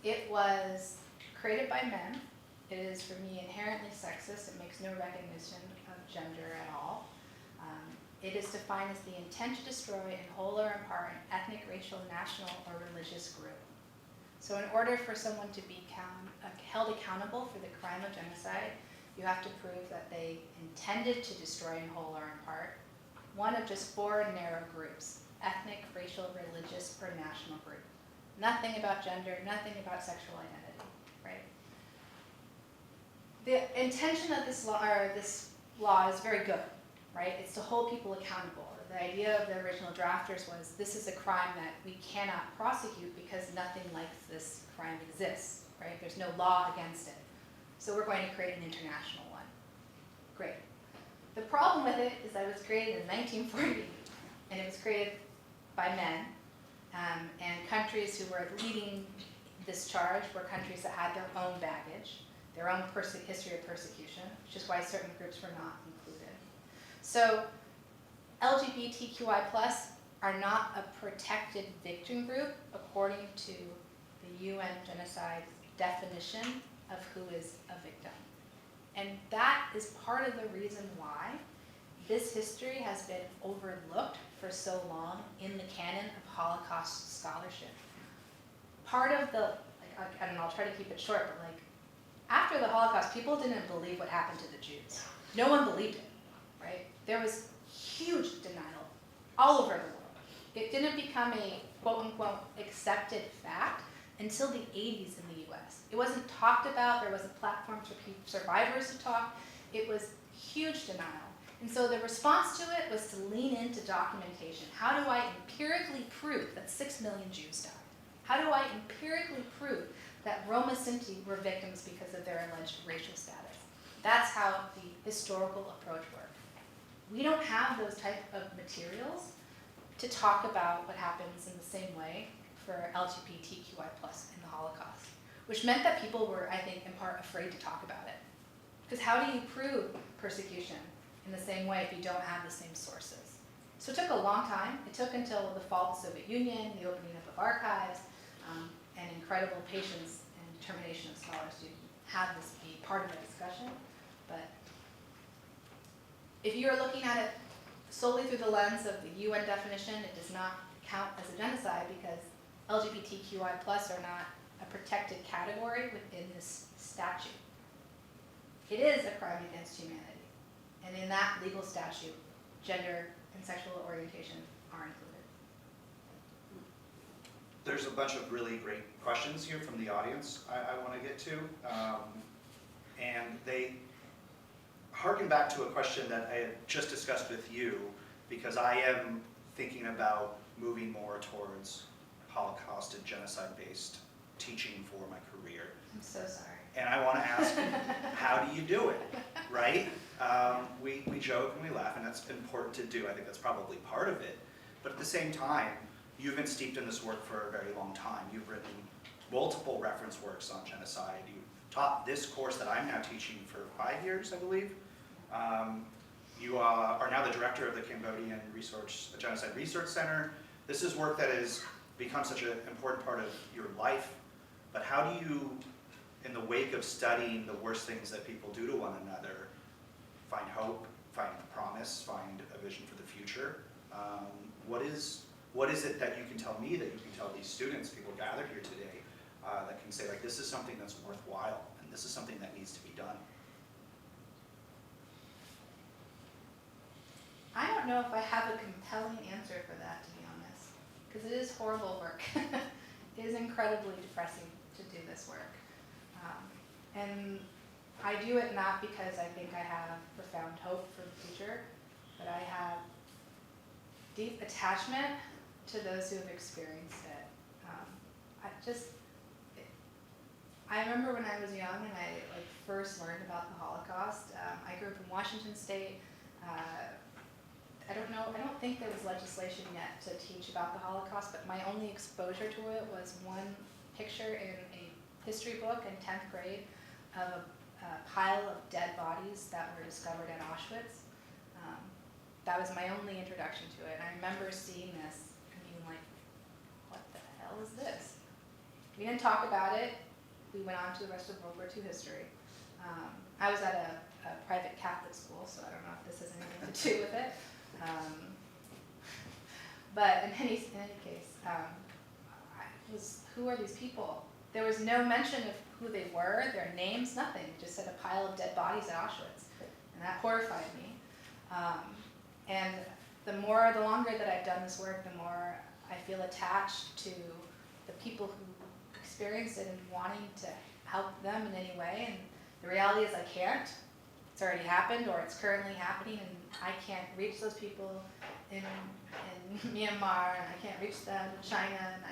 It was created by men. It is, for me, inherently sexist. It makes no recognition of gender at all. It is defined as the intent to destroy in whole or in part an ethnic, racial, national, or religious group. So in order for someone to be held accountable for the crime of genocide, you have to prove that they intended to destroy in whole or in part one of just four narrow groups: ethnic, racial, religious, or national group. Nothing about gender, nothing about sexual identity, right? The intention of this law is very good, right? It's to hold people accountable. The idea of the original drafters was, this is a crime that we cannot prosecute because nothing like this crime exists, right? There's no law against it. So we're going to create an international one. Great. The problem with it is that it was created in 1940, and it was created by men, and countries who were leading this charge were countries that had their own baggage, their own history of persecution, which is why certain groups were not included. So LGBTQI plus are not a protected victim group according to the UN genocide definition of who is a victim. And that is part of the reason why this history has been overlooked for so long in the canon of Holocaust scholarship. Part of the, I don't know, I'll try to keep it short, but after the Holocaust, people didn't believe what happened to the Jews. No one believed it, right? There was huge denial all over the world. It didn't become a quote-unquote accepted fact until the 80s in the US. It wasn't talked about. There wasn't platforms for survivors to talk. It was huge denial. And so the response to it was to lean into documentation. How do I empirically prove that 6 million Jews died? How do I empirically prove that Roma Sinti were victims because of their alleged racial status? That's how the historical approach worked. We don't have those type of materials to talk about what happens in the same way for LGBTQI plus in the Holocaust, which meant that people were, I think, in part afraid to talk about it. Because how do you prove persecution in the same way if you don't have the same sources? So it took a long time. It took until the fall of the Soviet Union, the opening up of archives, and incredible patience and determination of scholars to have this be part of the discussion. But if you're looking at it solely through the lens of the UN definition, it does not count as a genocide because LGBTQI plus are not a protected category within this statute. it is a crime against humanity. And in that legal statute, gender and sexual orientation are included. There's a bunch of really great questions here from the audience I want to get to. And they harken back to a question that I had just discussed with you, because I am thinking about moving more towards Holocaust and genocide-based teaching for my career. I'm so sorry. And I want to ask, how do you do it, right? We joke and we laugh, and that's important to do. I think that's probably part of it. But at the same time, you've been steeped in this work for a very long time. You've written multiple reference works on genocide. You've taught this course that I'm now teaching for 5 years, I believe. You are now the director of the Cambodian Genocide Research Center. This is work that has become such an important part of your life. But how do you, in the wake of studying the worst things that people do to one another, find hope, find promise, find a vision for the future? What is it that you can tell me, that you can tell these students, people gathered here today, that can say, like, this is something that's worthwhile, and this is something that needs to be done? I don't know if I have a compelling answer for that, to be honest, because it is horrible work. It is incredibly depressing to do this work. And I do it not because I think I have profound hope for the future, but I have deep attachment to those who have experienced it. I remember when I was young and I first learned about the Holocaust. I grew up in Washington State. I don't think there was legislation yet to teach about the Holocaust, but my only exposure to it was one picture in a history book in 10th grade of a pile of dead bodies that were discovered at Auschwitz. That was my only introduction to it. And I remember seeing this and being like, what the hell is this? We didn't talk about it. We went on to the rest of World War II history. I was at a private Catholic school, so I don't know if this has anything to do with it. But in any case, who are these people? There was no mention of who they were, their names, nothing. It just said a pile of dead bodies at Auschwitz, and that horrified me. And the longer that I've done this work, the more I feel attached to the people who experienced it and wanting to help them in any way. And the reality is I can't. It's already happened, or it's currently happening, and I can't reach those people in Myanmar, and I can't reach them in China, and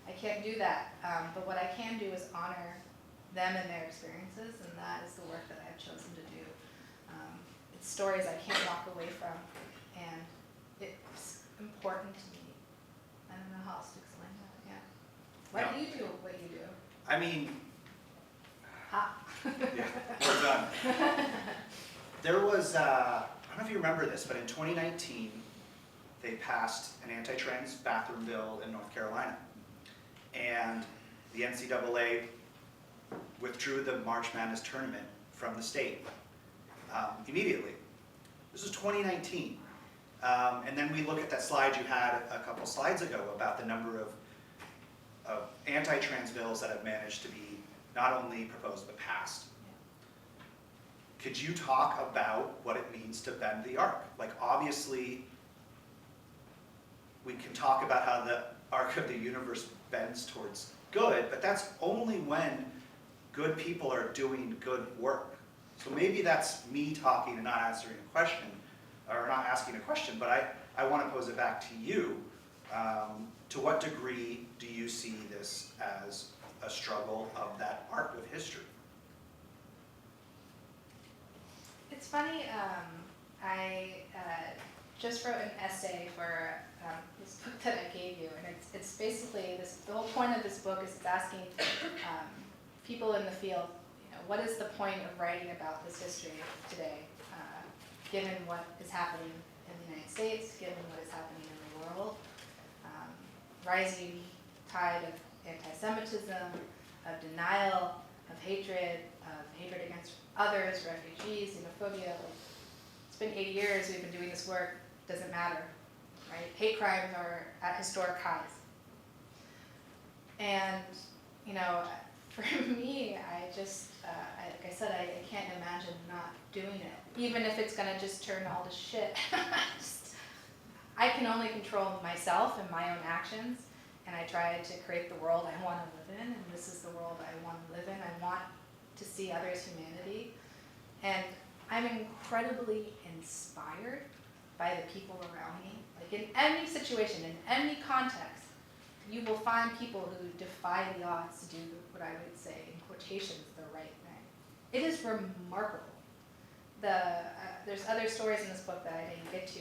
I can't do that. But what I can do is honor them and their experiences, and that is the work that I've chosen to do. It's stories I can't walk away from, and it's important to me. I don't know how else to explain that. Yeah. Why do you do what you do? I mean, Yeah, we're done. There was, I don't know if you remember this, but in 2019, they passed an anti-trans bathroom bill in North Carolina. And the NCAA withdrew the March Madness tournament from the state immediately. This was 2019. And then we look at that slide you had a couple slides ago about the number of anti-trans bills that have managed to be not only proposed but passed. Could you talk about what it means to bend the arc? Like, obviously, we can talk about how the arc of the universe bends towards good, but that's only when good people are doing good work. So maybe that's me talking and not answering a question, or not asking a question, but I want to pose it back to you. To what degree do you see this as a struggle of that arc of history? It's funny, I just wrote an essay for this book that I gave you, and it's basically this. The whole point of this book is it's asking people in the field, what is the point of writing about this history today, given what is happening in the United States, given what is happening in the world, rising tide of anti-Semitism, of denial, of hatred against others, refugees, xenophobia. It's been 80 years we've been doing this work, doesn't matter, right? Hate crimes are at historic highs. And, for me, I like I said, I can't imagine not doing it, even if it's gonna just turn all to shit. I can only control myself and my own actions, and I try to create the world I want to live in, and this is the world I want to live in. I want to see others' humanity, and I'm incredibly inspired by the people around me. Like in any situation, in any context, you will find people who defy the odds to do what I would say, in quotations, the right thing. It is remarkable. There's other stories in this book that I didn't get to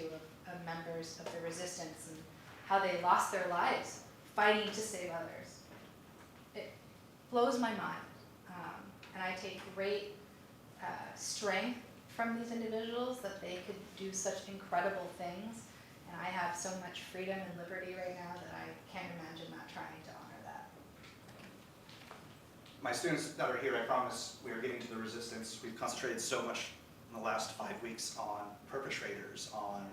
of members of the resistance and how they lost their lives fighting to save others. It blows my mind. And I take great strength from these individuals that they could do such incredible things. And I have so much freedom and liberty right now that I can't imagine not trying to honor that. My students that are here, I promise we are getting to the resistance. We've concentrated so much in the last 5 weeks on perpetrators, on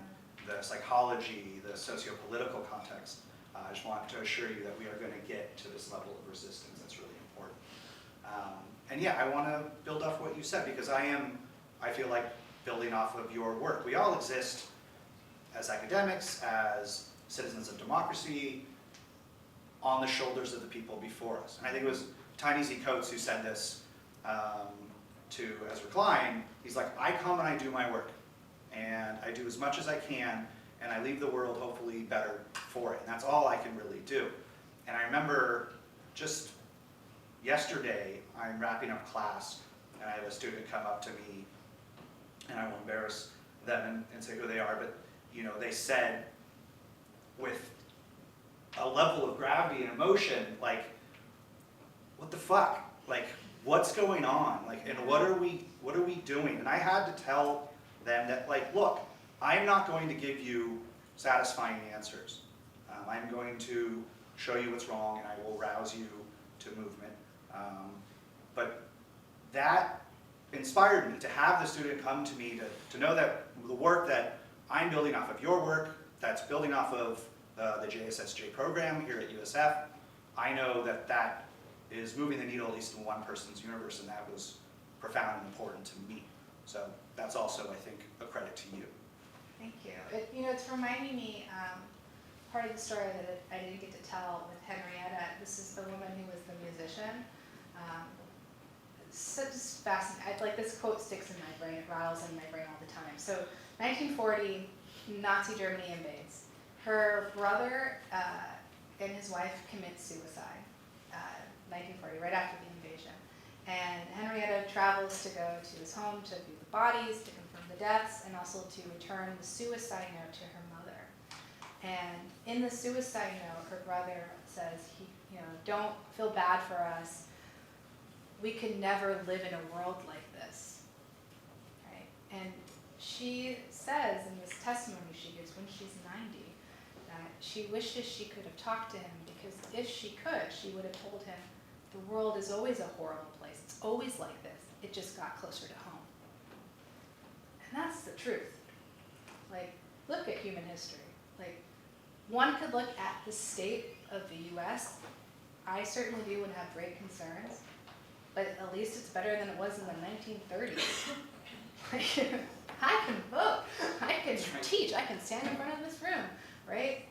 the psychology, the socio-political context. I just want to assure you that we are going to get to this level of resistance. That's really important. And yeah, I want to build off what you said, because I feel like building off of your work. We all exist as academics, as citizens of democracy, on the shoulders of the people before us. And I think it was Ta-Nehisi Coates who said this to Ezra Klein. He's like, I come and I do my work, and I do as much as I can, and I leave the world hopefully better for it. And that's all I can really do. And I remember just yesterday, I'm wrapping up class, and I have a student come up to me, and I won't embarrass them and say who they are, but you know, they said with a level of gravity and emotion, like, what the fuck? Like, what's going on? Like, and what are we doing? And I had to tell them that, like, look, I'm not going to give you satisfying answers. I'm going to show you what's wrong, and I will rouse you to movement. But that inspired me to have the student come to me to know that the work that I'm building off of your work, that's building off of the JSSJ program here at USF, I know that that is moving the needle at least in one person's universe, and that was profound and important to me. So that's also, I think, a credit to you. Thank you. It's reminding me, part of the story that I didn't get to tell with Henrietta. This is the woman who was the musician. Such fascinating. Like, this quote sticks in my brain. It rattles in my brain all the time. So 1940, Nazi Germany invades. Her brother and his wife commit suicide, 1940, right after the invasion. And Henrietta travels to go to his home to view the bodies, to confirm the deaths, and also to return the suicide note to her mother. And in the suicide note, her brother says, don't feel bad for us. We could never live in a world like this, right? And she says in this testimony she gives when she's 90, that she wishes she could have talked to him, because if she could, she would have told him, the world is always a horrible place. It's always like this. It just got closer to home. And that's the truth. Like, look at human history. Like, one could look at the state of the US. I certainly do and have great concerns, but at least it's better than it was in the 1930s. Like, I can vote, I can teach, I can stand in front of this room, right?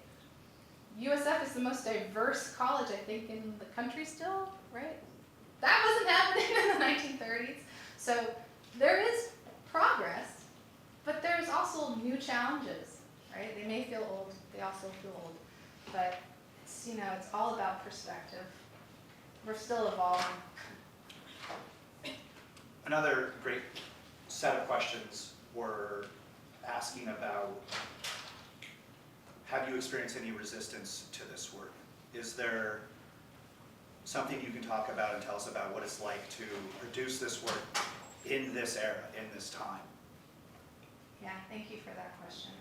USF is the most diverse college, I think, in the country still, right? That wasn't happening in the 1930s. So there is progress, but there's also new challenges, right? They may feel old, they also feel old, but it's all about perspective. We're still evolving. Another great set of questions were asking about, have you experienced any resistance to this work? Is there something you can talk about and tell us about what it's like to produce this work in this era, in this time? Yeah, thank you for that question.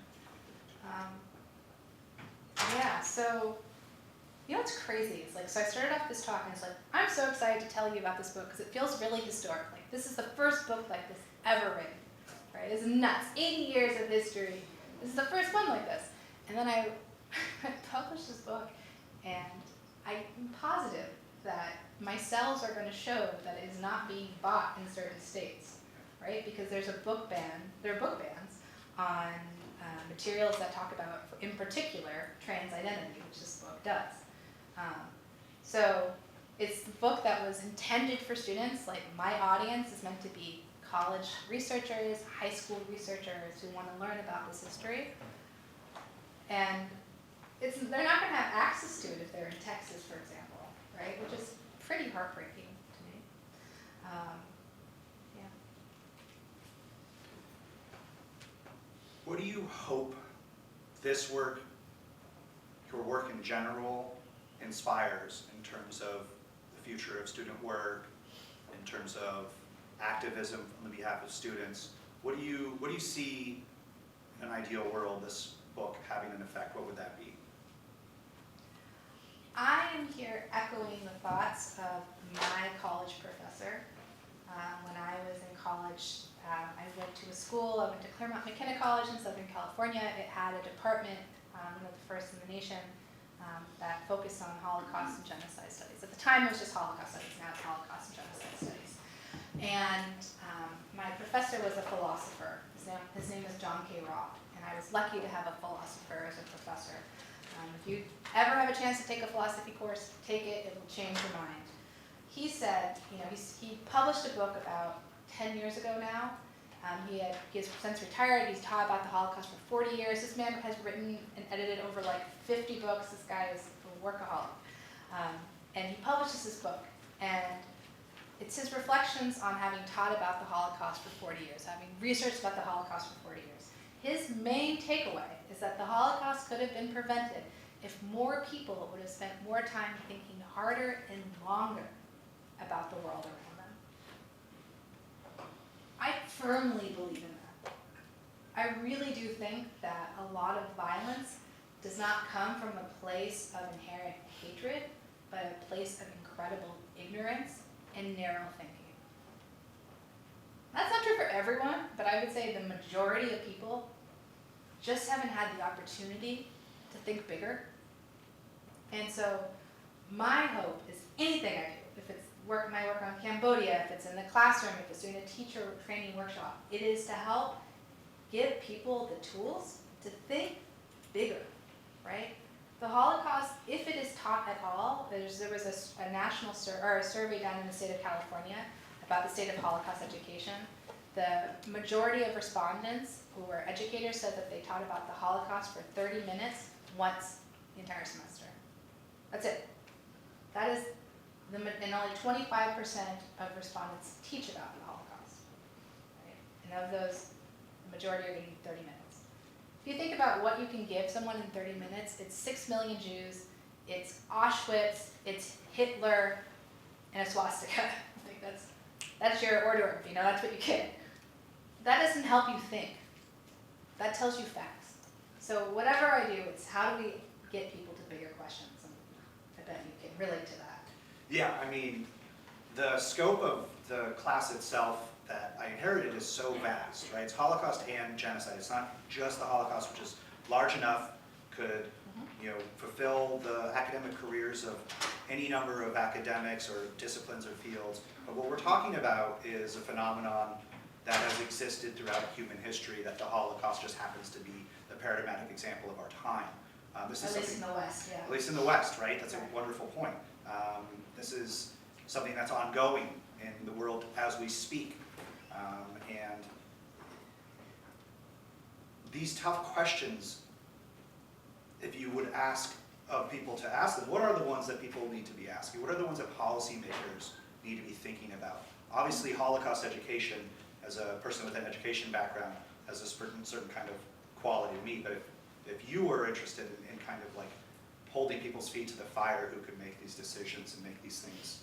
So, what's crazy? It's like, so I started off this talk and it's like, I'm so excited to tell you about this book because it feels really historic. Like, this is the first book like this ever written, right? It's nuts. 80 years of history. This is the first one like this. And then I published this book, and I'm positive that my cells are going to show that it is not being bought in certain states, right? Because there are book bans on materials that talk about, in particular, trans identity, which this book does. So it's the book that was intended for students. Like, my audience is meant to be college researchers, high school researchers who want to learn about this history. And they're not going to have access to it if they're in Texas, for example, right? Which is pretty heartbreaking to me. Yeah. What do you hope this work, your work in general, inspires in terms of the future of student work, in terms of activism on the behalf of students? What do you see in an ideal world this book having an effect? What would that be? I am here echoing the thoughts of my college professor. When I was in college, I went to a school. I went to Claremont McKenna College in Southern California. It had a department, one of the first in the nation, that focused on Holocaust and genocide studies. At the time, it was just Holocaust studies. Now it's Holocaust and genocide studies. And my professor was a philosopher. His name is John K. Robb, and I was lucky to have a philosopher as a professor. If you ever have a chance to take a philosophy course, take it. It will change your mind. He said, he published a book about 10 years ago now. He has since retired. He's taught about the Holocaust for 40 years. This man has written and edited over like 50 books. This guy is a workaholic. And he publishes this book. And it's his reflections on having taught about the Holocaust for 40 years, having researched about the Holocaust for 40 years. His main takeaway is that the Holocaust could have been prevented if more people would have spent more time thinking harder and longer about the world around them. I firmly believe in that. I really do think that a lot of violence does not come from a place of inherent hatred, but a place of incredible ignorance and narrow thinking. That's not true for everyone, but I would say the majority of people just haven't had the opportunity to think bigger. And so my hope is anything I do, if it's my work on Cambodia, if it's in the classroom, if it's doing a teacher training workshop, it is to help give people the tools to think bigger, right? The Holocaust, if it is taught at all, there was a national survey done in the state of California about the state of Holocaust education. The majority of respondents who were educators said that they taught about the Holocaust for 30 minutes once the entire semester. That's it. That is, and only 25% of respondents teach about the Holocaust. Right? And of those, the majority are getting 30 minutes. If you think about what you can give someone in 30 minutes, it's 6 million Jews, it's Auschwitz, it's Hitler, and a swastika. I think that's your hors d'oeuvre, that's what you get. That doesn't help you think. That tells you facts. So whatever I do, it's how do we get people to bigger questions? And I bet you can relate to that. Yeah, I mean, the scope of the class itself that I inherited is so vast, right? It's Holocaust and genocide. It's not just the Holocaust, which is large enough, could fulfill the academic careers of any number of academics or disciplines or fields. But what we're talking about is a phenomenon that has existed throughout human history, that the Holocaust just happens to be the paradigmatic example of our time. At least in the West, yeah. At least in the West, right? That's a wonderful point. This is something that's ongoing in the world as we speak. And these tough questions, if you would ask of people to ask them, what are the ones that people need to be asking? What are the ones that policymakers need to be thinking about? Obviously, Holocaust education, as a person with an education background, has a certain kind of quality to me, but if you were interested in kind of like holding people's feet to the fire who could make these decisions and make these things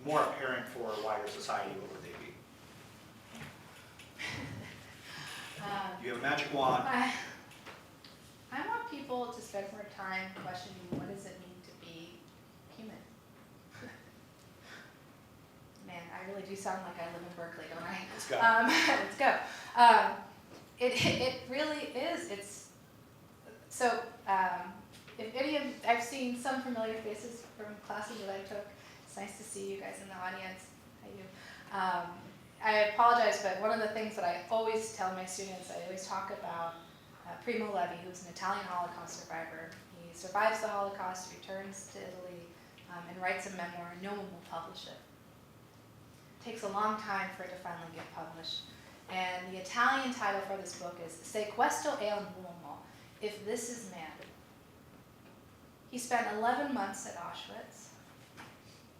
more apparent for a wider society, what would they be? You have a magic wand. I want people to spend more time questioning what does it mean to be human. Man, I really do sound like I live in Berkeley, don't I? Let's go. Let's go. It really is. It's so. If any of I've seen some familiar faces from classes that I took. It's nice to see you guys in the audience. How you? I apologize, but one of the things that I always tell my students, I always talk about Primo Levi, who's an Italian Holocaust survivor. He survives the Holocaust, returns to Italy, and writes a memoir. No one will publish it. It takes a long time for it to finally get published. And the Italian title for this book is Se questo è un uomo, if this is man. He spent 11 months at Auschwitz.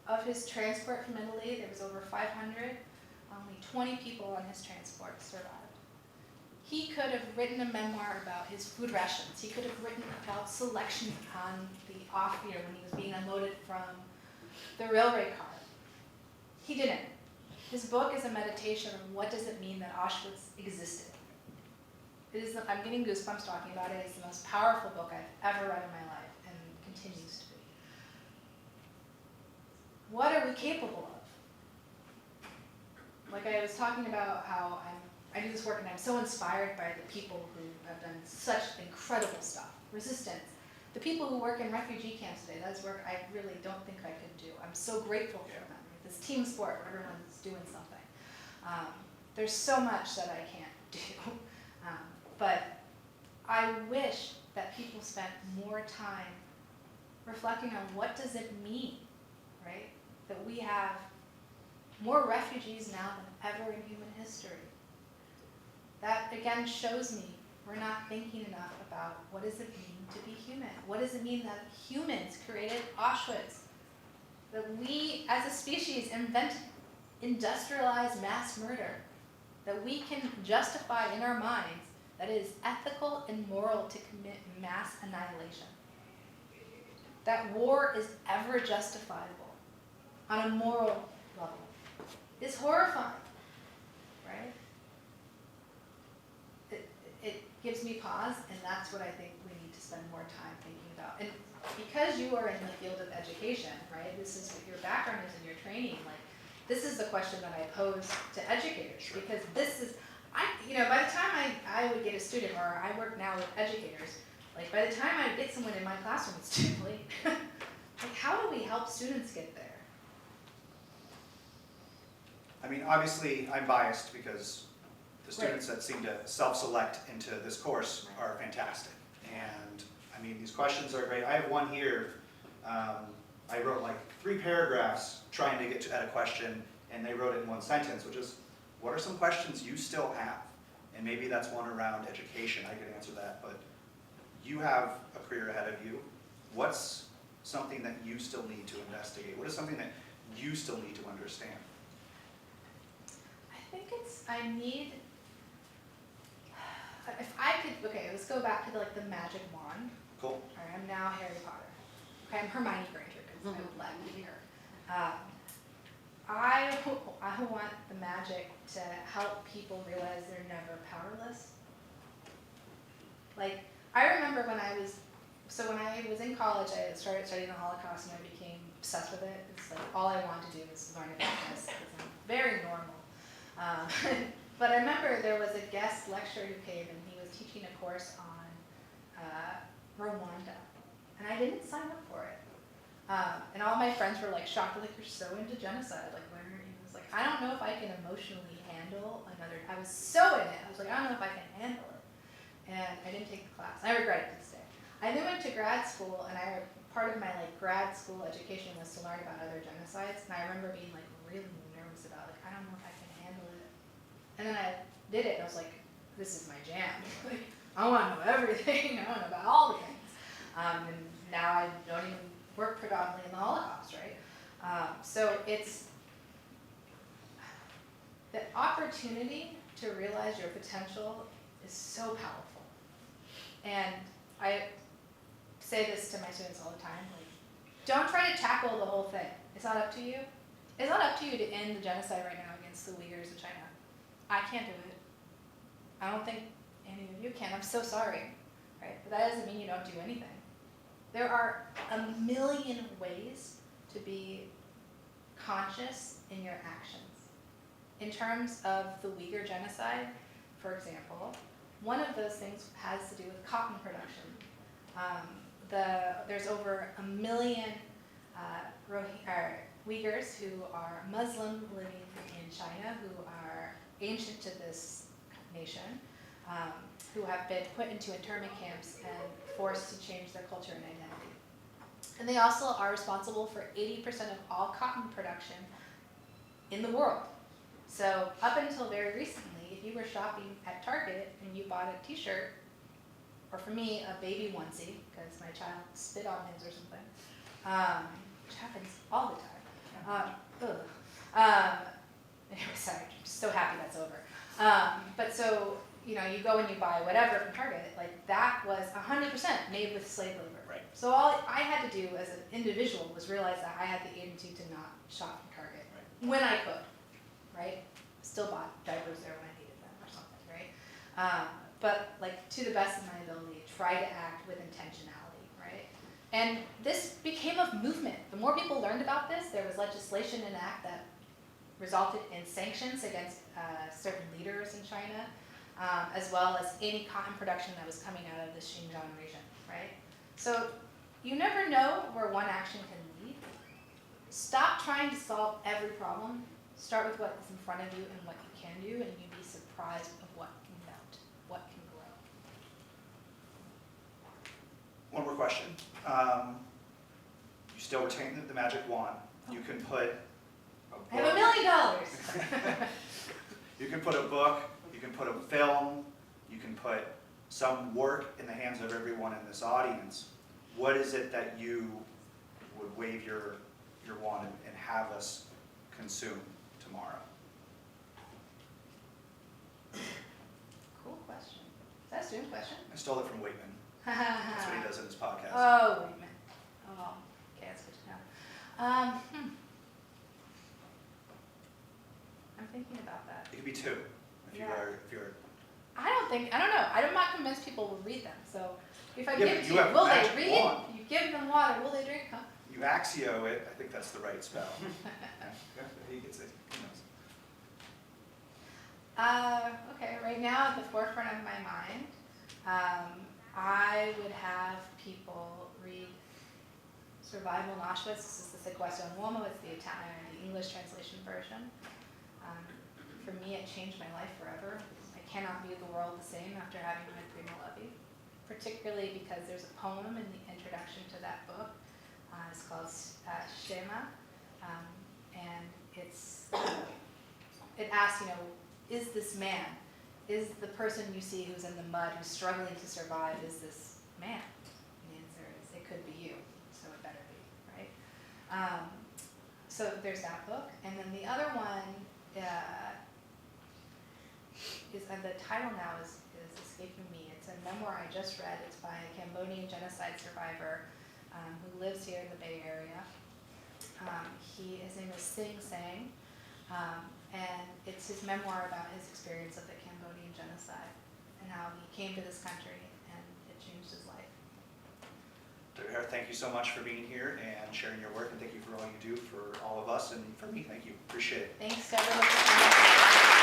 Of his transport from Italy, there was over 500. Only 20 people on his transport survived. He could have written a memoir about his food rations. He could have written about selection on the off year when he was being unloaded from the railway car. He didn't. His book is a meditation on what does it mean that Auschwitz existed. It is, I'm getting goosebumps talking about it. It's the most powerful book I've ever read in my life and continues to be. What are we capable of? Like I was talking about how I do this work and I'm so inspired by the people who have done such incredible stuff. Resistance. The people who work in refugee camps today, that's work I really don't think I could do. I'm so grateful for them. This team sport where everyone's doing something. There's so much that I can't do. But I wish that people spent more time reflecting on what does it mean, right? That we have more refugees now than ever in human history. That again shows me we're not thinking enough about what does it mean to be human? What does it mean that humans created Auschwitz? That we as a species invented industrialized mass murder. That we can justify in our minds that it is ethical and moral to commit mass annihilation. That war is ever justifiable on a moral level. It's horrifying, right? It gives me pause, and that's what I think we need to spend more time thinking about. And because you are in the field of education, right, this is what your background is in your training, like, this is the question that I pose to educators, Sure. because this is, by the time I would get a student, or I work now with educators, like, by the time I get someone in my classroom, it's too late. Like, how do we help students get there? I mean, obviously, I'm biased because the students that seem to self-select into this course are fantastic. And, I mean, these questions are great. I have one here. I wrote like 3 paragraphs trying to get at a question, and they wrote it in one sentence, which is, what are some questions you still have? And maybe that's one around education. I could answer that, but you have a career ahead of you. What's something that you still need to investigate? What is something that you still need to understand? I think if I could, okay, let's go back to the magic wand. Cool. All right, I'm now Harry Potter. Okay, I'm Hermione Granger because I would like to be her. I want the magic to help people realize they're never powerless. Like, I remember when I was in college, I started studying the Holocaust and I became obsessed with it. It's like all I wanted to do was learn about this because I'm very normal. But I remember there was a guest lecturer who came and he was teaching a course on Rwanda. And I didn't sign up for it. And all my friends were like shocked, like, you're so into genocide. Like, why aren't you? I was like, I don't know if I can emotionally handle another. I was so in it. I was like, I don't know if I can handle it. And I didn't take the class. I regret it to this day. I then went to grad school, and part of my grad school education was to learn about other genocides. And I remember being really nervous about I don't know if I can handle it. And then I did it, and I was like, this is my jam. I want to know everything. I want to know about all the things. And now I don't even work predominantly in the Holocaust, right? So it's the opportunity to realize your potential is so powerful. And I say this to my students all the time, don't try to tackle the whole thing. It's not up to you. It's not up to you to end the genocide right now against the Uyghurs in China. I can't do it. I don't think any of you can. I'm so sorry, right? But that doesn't mean you don't do anything. There are a million ways to be conscious in your actions. In terms of the Uyghur genocide, for example, one of those things has to do with cotton production. There's over 1 million Uyghurs who are Muslim living in China, who are ancient to this nation, who have been put into internment camps and forced to change their culture and identity. And they also are responsible for 80% of all cotton production in the world. So up until very recently, if you were shopping at Target and you bought a t-shirt, or for me, a baby onesie, because my child spit on his or something, which happens all the time. Anyway, sorry, I'm just so happy that's over. But so, you know, you go and you buy whatever from Target, like that was 100% made with slave labor. Right. So all I had to do as an individual was realize that I had the agency to not shop from Target when I could, right? Still bought diapers there when I needed them or something, right? But like to the best of my ability, try to act with intentionality, right? And this became a movement. The more people learned about this, there was legislation enacted that resulted in sanctions against certain leaders in China, as well as any cotton production that was coming out of the Xinjiang region, right? So you never know where one action can lead. Stop trying to solve every problem. Start with what is in front of you and what you can do, and you'd be surprised of what can melt, what can grow. One more question. You still retain the magic wand. You can put I have $1 million. You can put a book, you can put a film, you can put some work in the hands of everyone in this audience. What is it that you would wave your wand and have us consume tomorrow? Cool question. Is that a student question? I stole it from Waitman. That's what he does in his podcast. Oh, wait a minute. Oh, okay, that's good to know. I'm thinking about that. It could be two, if Yeah. you're. I don't know. I'm not convinced people will read them. So if I Yeah, give but it to you you, have will they magic read? wand. You give them water, will they drink? Huh? You axio it, I think that's the right spell. Yeah, he gets it. He knows. Okay, right now at the forefront of my mind, I would have people read Survival in Auschwitz. This is the Sequestro in Uomo. It's the English translation version. For me, it changed my life forever. I cannot view the world the same after having read Primo Levi, particularly because there's a poem in the introduction to that book. It's called Shema, and it asks, you know, is this man, is the person you see who's in the mud, who's struggling to survive, is this man? And the answer is, it could be you, so it better be, right? So there's that book, and then the other one is, and the title now is escaping me. It's a memoir I just read. It's by a Cambodian genocide survivor who lives here in the Bay Area. His name is Sing Sang, and it's his memoir about his experience of the Cambodian genocide and how he came to this country and it changed his life. Dr. Herr, thank you so much for being here and sharing your work, and thank you for all you do for all of us and for me. Thank you. Appreciate it. Thanks to everyone for coming.